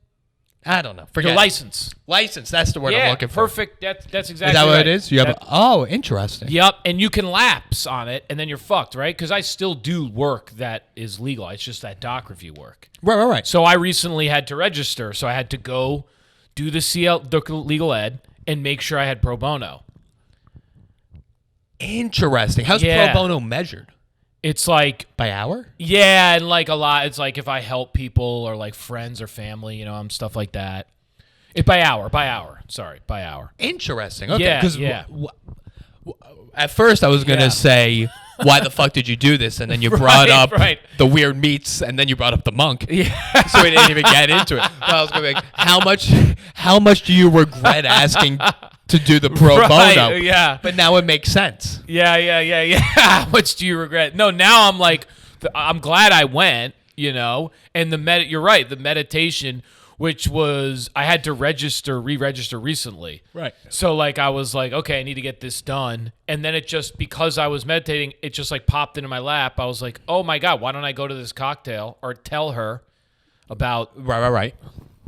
[SPEAKER 1] I don't know. Forget
[SPEAKER 2] your license.
[SPEAKER 1] License. That's the word I'm looking for.
[SPEAKER 2] Perfect. That's exactly.
[SPEAKER 1] Is that what
[SPEAKER 2] right.
[SPEAKER 1] it is? You have. Interesting.
[SPEAKER 2] Yep. And you can lapse on it, and then you're fucked, right? Because I still do work that is legal. It's just that doc review work.
[SPEAKER 1] Right.
[SPEAKER 2] So I recently had to register. So I had to go do the legal ed and make sure I had pro bono.
[SPEAKER 1] Interesting. How's pro bono measured?
[SPEAKER 2] It's like
[SPEAKER 1] by hour?
[SPEAKER 2] Yeah, and like a lot. It's like if I help people or like friends or family, stuff like that. It by hour. Sorry, by hour.
[SPEAKER 1] Interesting. Okay.
[SPEAKER 2] Yeah.
[SPEAKER 1] At first I was gonna say, why the fuck did you do this? And then you brought up the weird meats, and then you brought up the monk.
[SPEAKER 2] Yeah.
[SPEAKER 1] So we didn't even get into it. But I was gonna be like, how much do you regret asking to do the pro bono?
[SPEAKER 2] Yeah.
[SPEAKER 1] But now it makes sense.
[SPEAKER 2] Yeah. How much do you regret? No, now I'm like, I'm glad I went, and you're right, the meditation, which was, I had to re-register recently.
[SPEAKER 1] Right.
[SPEAKER 2] So like, I was like, okay, I need to get this done. And then it just, because I was meditating, it just like popped into my lap. I was like, oh my God, why don't I go to this cocktail or tell her about,
[SPEAKER 1] Right.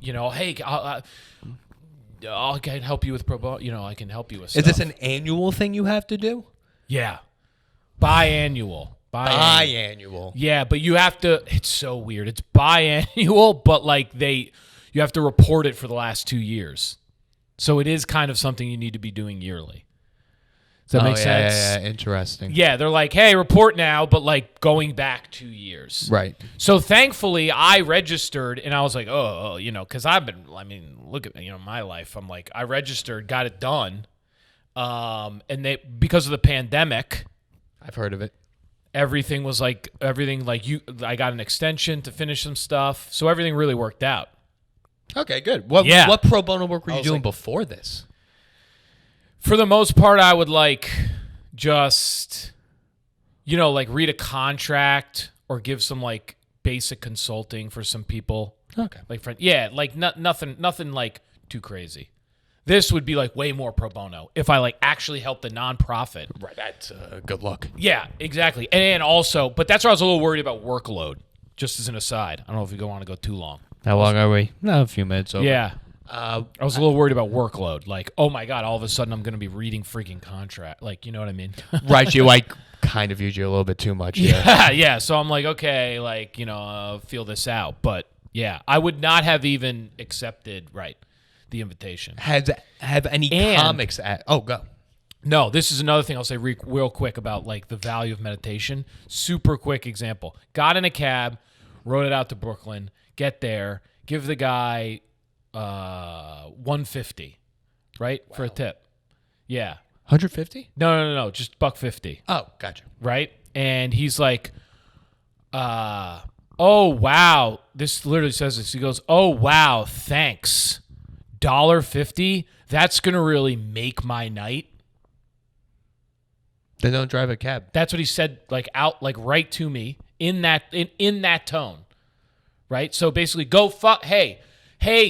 [SPEAKER 2] Hey, I can help you with pro bono. I can help you with stuff.
[SPEAKER 1] Is this an annual thing you have to do?
[SPEAKER 2] Yeah. Biannual. Yeah, but you have to, it's so weird. It's biannual, but like you have to report it for the last 2 years. So it is kind of something you need to be doing yearly. Does that make sense?
[SPEAKER 1] Yeah, interesting.
[SPEAKER 2] Yeah, they're like, hey, report now, but like going back 2 years.
[SPEAKER 1] Right.
[SPEAKER 2] So thankfully I registered and I was like, because look at my life. I'm like, I registered, got it done. And because of the pandemic.
[SPEAKER 1] I've heard of it.
[SPEAKER 2] Everything I got an extension to finish some stuff. So everything really worked out.
[SPEAKER 1] Okay, good. What pro bono work were you doing before this?
[SPEAKER 2] For the most part, I would just, read a contract or give some like basic consulting for some people.
[SPEAKER 1] Okay.
[SPEAKER 2] Nothing like too crazy. This would be like way more pro bono if I like actually helped the nonprofit.
[SPEAKER 1] Right. That's good luck.
[SPEAKER 2] Yeah, exactly. And also, but that's where I was a little worried about workload. Just as an aside, I don't know if we want to go too long.
[SPEAKER 1] How long are we? No, a few minutes over.
[SPEAKER 2] Yeah. I was a little worried about workload. Like, oh my God, all of a sudden I'm going to be reading freaking contract. Like, you know what I mean?
[SPEAKER 1] Right. You kind of used you a little bit too much.
[SPEAKER 2] Yeah. So I'm like, okay, feel this out. But yeah, I would not have even accepted, the invitation.
[SPEAKER 1] Have any comics go.
[SPEAKER 2] No, this is another thing I'll say real quick about like the value of meditation. Super quick example. Got in a cab, rode it out to Brooklyn, get there, give the guy $150, right? Wow. For a tip. Yeah.
[SPEAKER 1] $150?
[SPEAKER 2] No, just $150.
[SPEAKER 1] Oh, gotcha.
[SPEAKER 2] Right? And he's like, oh wow. This literally says this. He goes, oh wow, thanks. $1.50, that's gonna really make my night.
[SPEAKER 1] Then don't drive a cab.
[SPEAKER 2] That's what he said, right to me in that tone, right? So basically, go fuck. Hey,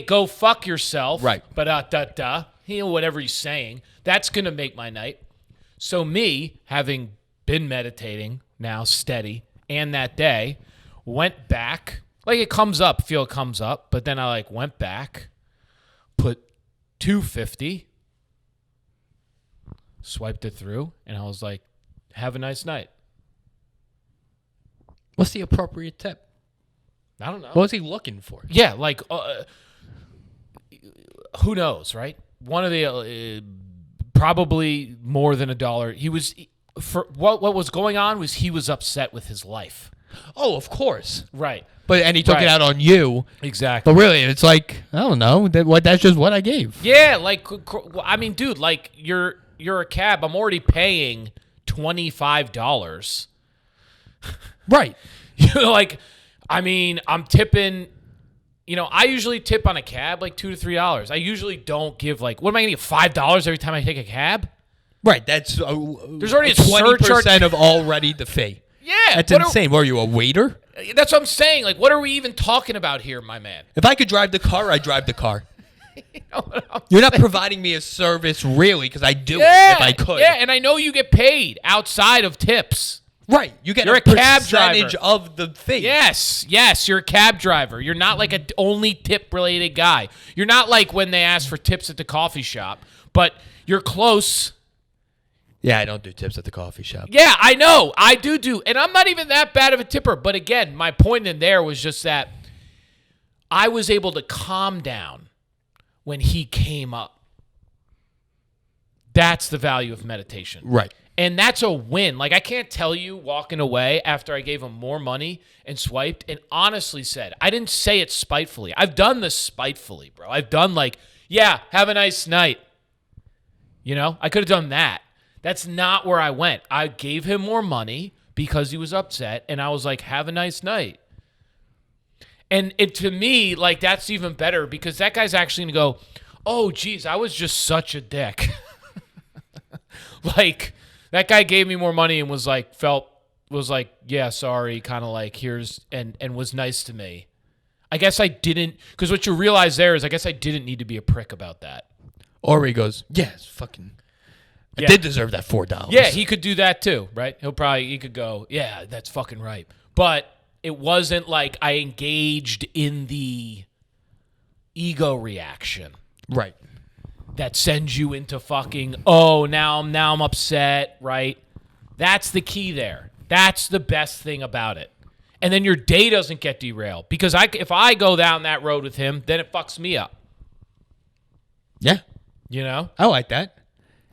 [SPEAKER 2] go fuck yourself.
[SPEAKER 1] Right.
[SPEAKER 2] But whatever he's saying, that's gonna make my night. So me, having been meditating now steady, and that day, went back. Like it comes up, but then I went back. Put $2.50, swiped it through, and I was like, have a nice night.
[SPEAKER 1] What's the appropriate tip?
[SPEAKER 2] I don't know.
[SPEAKER 1] What was he looking for?
[SPEAKER 2] Yeah, who knows, right? One of the, probably more than $1. For what was going on was he was upset with his life.
[SPEAKER 1] Oh, of course.
[SPEAKER 2] Right.
[SPEAKER 1] And he took it out on you.
[SPEAKER 2] Exactly.
[SPEAKER 1] But really, it's like, I don't know. That's just what I gave.
[SPEAKER 2] Yeah, like, I mean, dude, like, you're a cab. I'm already paying $25.
[SPEAKER 1] Right.
[SPEAKER 2] Like, I mean, I'm tipping. I usually tip on a cab like $2 to $3. I usually don't give what am I going to give, $5 every time I take a cab?
[SPEAKER 1] Right. That's
[SPEAKER 2] there's already a
[SPEAKER 1] 20% of already the fee.
[SPEAKER 2] Yeah,
[SPEAKER 1] that's insane. Were you a waiter?
[SPEAKER 2] That's what I'm saying. Like, what are we even talking about here, my man?
[SPEAKER 1] If I could drive the car, I'd drive the car.
[SPEAKER 2] You're
[SPEAKER 1] not providing me a service, really, because I do it if I could.
[SPEAKER 2] Yeah, and I know you get paid outside of tips.
[SPEAKER 1] Right. You're
[SPEAKER 2] a cab
[SPEAKER 1] percentage
[SPEAKER 2] driver
[SPEAKER 1] of the fee.
[SPEAKER 2] Yes, you're a cab driver. You're not like an only tip-related guy. You're not like when they ask for tips at the coffee shop, but you're close.
[SPEAKER 1] Yeah, I don't do tips at the coffee shop.
[SPEAKER 2] Yeah, I know. I do. And I'm not even that bad of a tipper. But again, my point in there was just that I was able to calm down when he came up. That's the value of meditation.
[SPEAKER 1] Right.
[SPEAKER 2] And that's a win. Like, I can't tell you walking away after I gave him more money and swiped and honestly said, I didn't say it spitefully. I've done this spitefully, bro. I've done yeah, have a nice night. I could have done that. That's not where I went. I gave him more money because he was upset, and I was like, have a nice night. And to me, that's even better because that guy's actually going to go, oh, geez, I was just such a dick. That guy gave me more money and was like, yeah, sorry, kind of here's, and was nice to me. I guess I didn't, because what you realize there is I guess I didn't need to be a prick about that.
[SPEAKER 1] Or he goes, yes, fucking... I did deserve that $4.
[SPEAKER 2] Yeah, he could do that too, right? He could go, yeah, that's fucking right. But it wasn't like I engaged in the ego reaction.
[SPEAKER 1] Right.
[SPEAKER 2] That sends you into fucking, oh, now I'm upset, right? That's the key there. That's the best thing about it. And then your day doesn't get derailed. Because if I go down that road with him, then it fucks me up.
[SPEAKER 1] Yeah. I like that.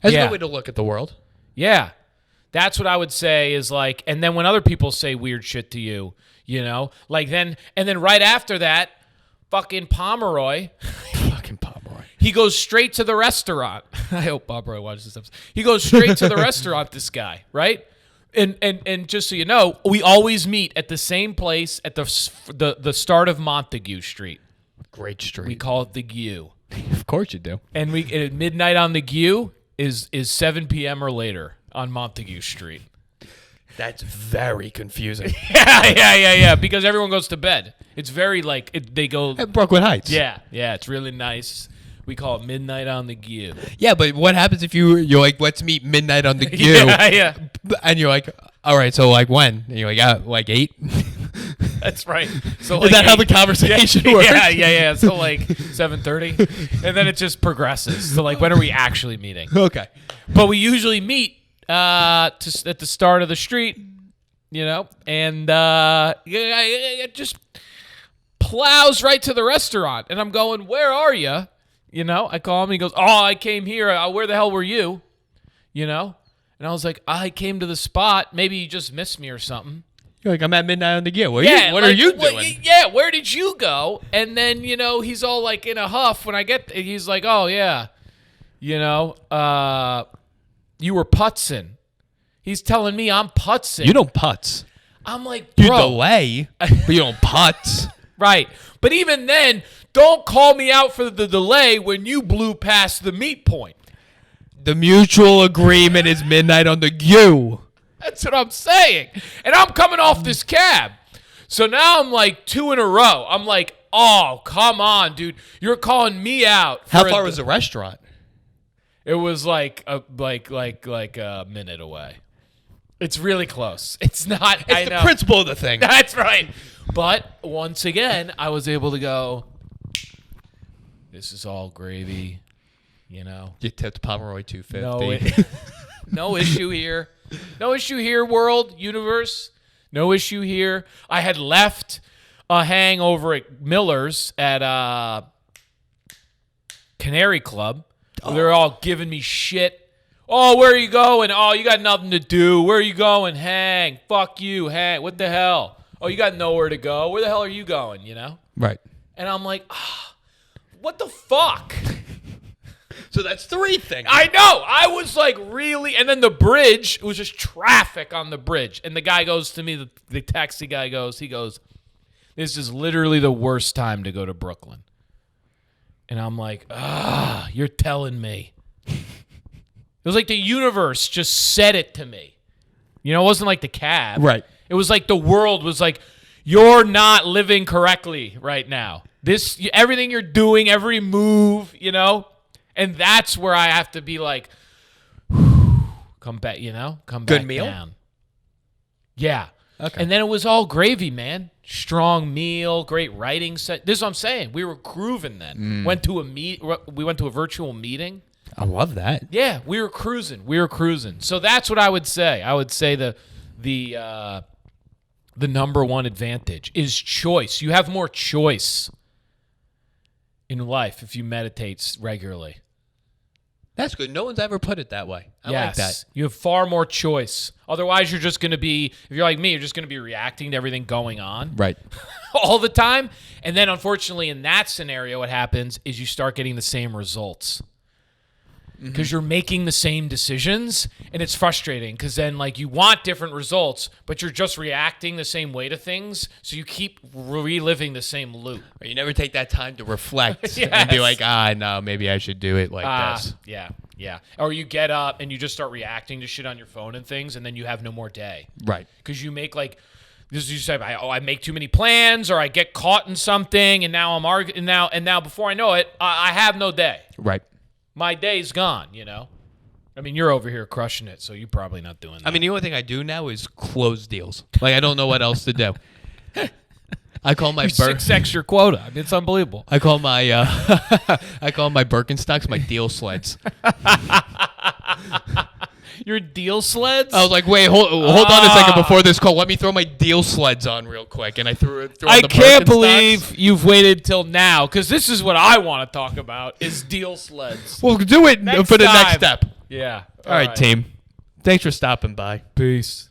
[SPEAKER 1] That's a good way to look at the world.
[SPEAKER 2] Yeah. That's what I would say is and then when other people say weird shit to you, and then right after that, fucking Pomeroy.
[SPEAKER 1] Fucking Pomeroy.
[SPEAKER 2] He goes straight to the restaurant. I hope Pomeroy watches this episode. He goes straight to the restaurant, this guy, right? And just so you know, we always meet at the same place at the start of Montague Street.
[SPEAKER 1] Great street.
[SPEAKER 2] We call it the Gue.
[SPEAKER 1] Of course you do.
[SPEAKER 2] And at midnight on the Gue is 7 p.m. or later on Montague Street.
[SPEAKER 1] That's very confusing.
[SPEAKER 2] Yeah. Because everyone goes to bed. It's very they go
[SPEAKER 1] at Brooklyn Heights.
[SPEAKER 2] Yeah. It's really nice. We call it midnight on the Gue.
[SPEAKER 1] Yeah, but what happens if you're like, let's meet midnight on the Gue?
[SPEAKER 2] Yeah.
[SPEAKER 1] And you're like, all right, so when? And you're like, 8?
[SPEAKER 2] That's right. So
[SPEAKER 1] is that 8? How the conversation works?
[SPEAKER 2] Yeah. So 7:30, and then it just progresses. So when are we actually meeting?
[SPEAKER 1] Okay.
[SPEAKER 2] But we usually meet at the start of the street, and it just plows right to the restaurant, and I'm going, where are you? I call him. He goes, oh, I came here. Where the hell were you? And I was like, I came to the spot. Maybe you just missed me or something.
[SPEAKER 1] You're like, I'm at midnight on the Gue. What are you doing?
[SPEAKER 2] Where did you go? And then, he's all in a huff when I get there. He's like, oh, yeah. You were putzing. He's telling me I'm putzing.
[SPEAKER 1] You don't putz.
[SPEAKER 2] I'm like, bro.
[SPEAKER 1] You delay, but you don't putz.
[SPEAKER 2] Right. But even then, don't call me out for the delay when you blew past the meet point.
[SPEAKER 1] The mutual agreement is midnight on the Gue.
[SPEAKER 2] That's what I'm saying. And I'm coming off this cab. So now I'm 2 in a row. I'm like, oh, come on, dude. You're calling me out.
[SPEAKER 1] How far was the restaurant?
[SPEAKER 2] It was like a minute away. It's really close. It's not.
[SPEAKER 1] It's the principle of the thing.
[SPEAKER 2] That's right. But once again, I was able to go, this is all gravy,
[SPEAKER 1] You tipped Pomeroy $2.50.
[SPEAKER 2] No issue here. No issue here, world, universe. No issue here. I had left a hangover at Miller's at Canary Club. Oh. They were all giving me shit. Oh, where are you going? Oh, you got nothing to do. Where are you going? Hang. Fuck you. Hang. What the hell? oh, you got nowhere to go. Where the hell are you going, you know?
[SPEAKER 1] Right.
[SPEAKER 2] And I'm like, what the fuck?
[SPEAKER 1] So that's 3 things.
[SPEAKER 2] I know. I was like, really? And then the bridge, it was just traffic on the bridge. And the guy goes to me, the taxi guy goes, this is literally the worst time to go to Brooklyn. And I'm like, you're telling me. It was like the universe just said it to me. You know, it wasn't like the cab.
[SPEAKER 1] Right.
[SPEAKER 2] It was like the world was like, you're not living correctly right now. Everything you're doing, every move, you know? And that's where I have to be like, come back, you know? Come back
[SPEAKER 1] Good meal?
[SPEAKER 2] down. Yeah.
[SPEAKER 1] Okay.
[SPEAKER 2] And then it was all gravy, man. Strong meal, great writing set. This is what I'm saying. We were grooving then. We went to a virtual meeting.
[SPEAKER 1] I love that.
[SPEAKER 2] Yeah, we were cruising. So that's what I would say. I would say the number one advantage is choice. You have more choice in life if you meditate regularly.
[SPEAKER 1] That's good. No one's ever put it that way. I like that.
[SPEAKER 2] You have far more choice. Otherwise, you're just going to be, if you're like me, you're just going to be reacting to everything going on.
[SPEAKER 1] Right.
[SPEAKER 2] All the time. And then, unfortunately, in that scenario, what happens is you start getting the same results. Because you're making the same decisions, and it's frustrating because then, like, you want different results, but you're just reacting the same way to things, so you keep reliving the same loop.
[SPEAKER 1] You never take that time to reflect and be like, no, maybe I should do it like this.
[SPEAKER 2] Yeah. Or you get up and you just start reacting to shit on your phone and things, and then you have no more day.
[SPEAKER 1] Right.
[SPEAKER 2] Because you make, like, this is you say, I make too many plans, or I get caught in something, and now I'm arguing, and now before I know it, I have no day.
[SPEAKER 1] Right.
[SPEAKER 2] My day's gone, you know? I mean, you're over here crushing it, so you're probably not doing that.
[SPEAKER 1] I mean, the only thing I do now is close deals. Like, I don't know what else to do. I call my
[SPEAKER 2] 6x your quota. I mean, it's unbelievable.
[SPEAKER 1] I call my Birkenstocks my deal sleds.
[SPEAKER 2] Your deal sleds?
[SPEAKER 1] I was like, wait, hold on a second before this call. Let me throw my deal sleds on real quick. And I threw on
[SPEAKER 2] I
[SPEAKER 1] the
[SPEAKER 2] can't
[SPEAKER 1] Birkenstocks.
[SPEAKER 2] believe you've waited till now, because this is what I want to talk about, is deal sleds.
[SPEAKER 1] We'll do it
[SPEAKER 2] Next
[SPEAKER 1] for the next
[SPEAKER 2] time.
[SPEAKER 1] step.
[SPEAKER 2] Yeah.
[SPEAKER 1] All right, team. Thanks for stopping by.
[SPEAKER 2] Peace.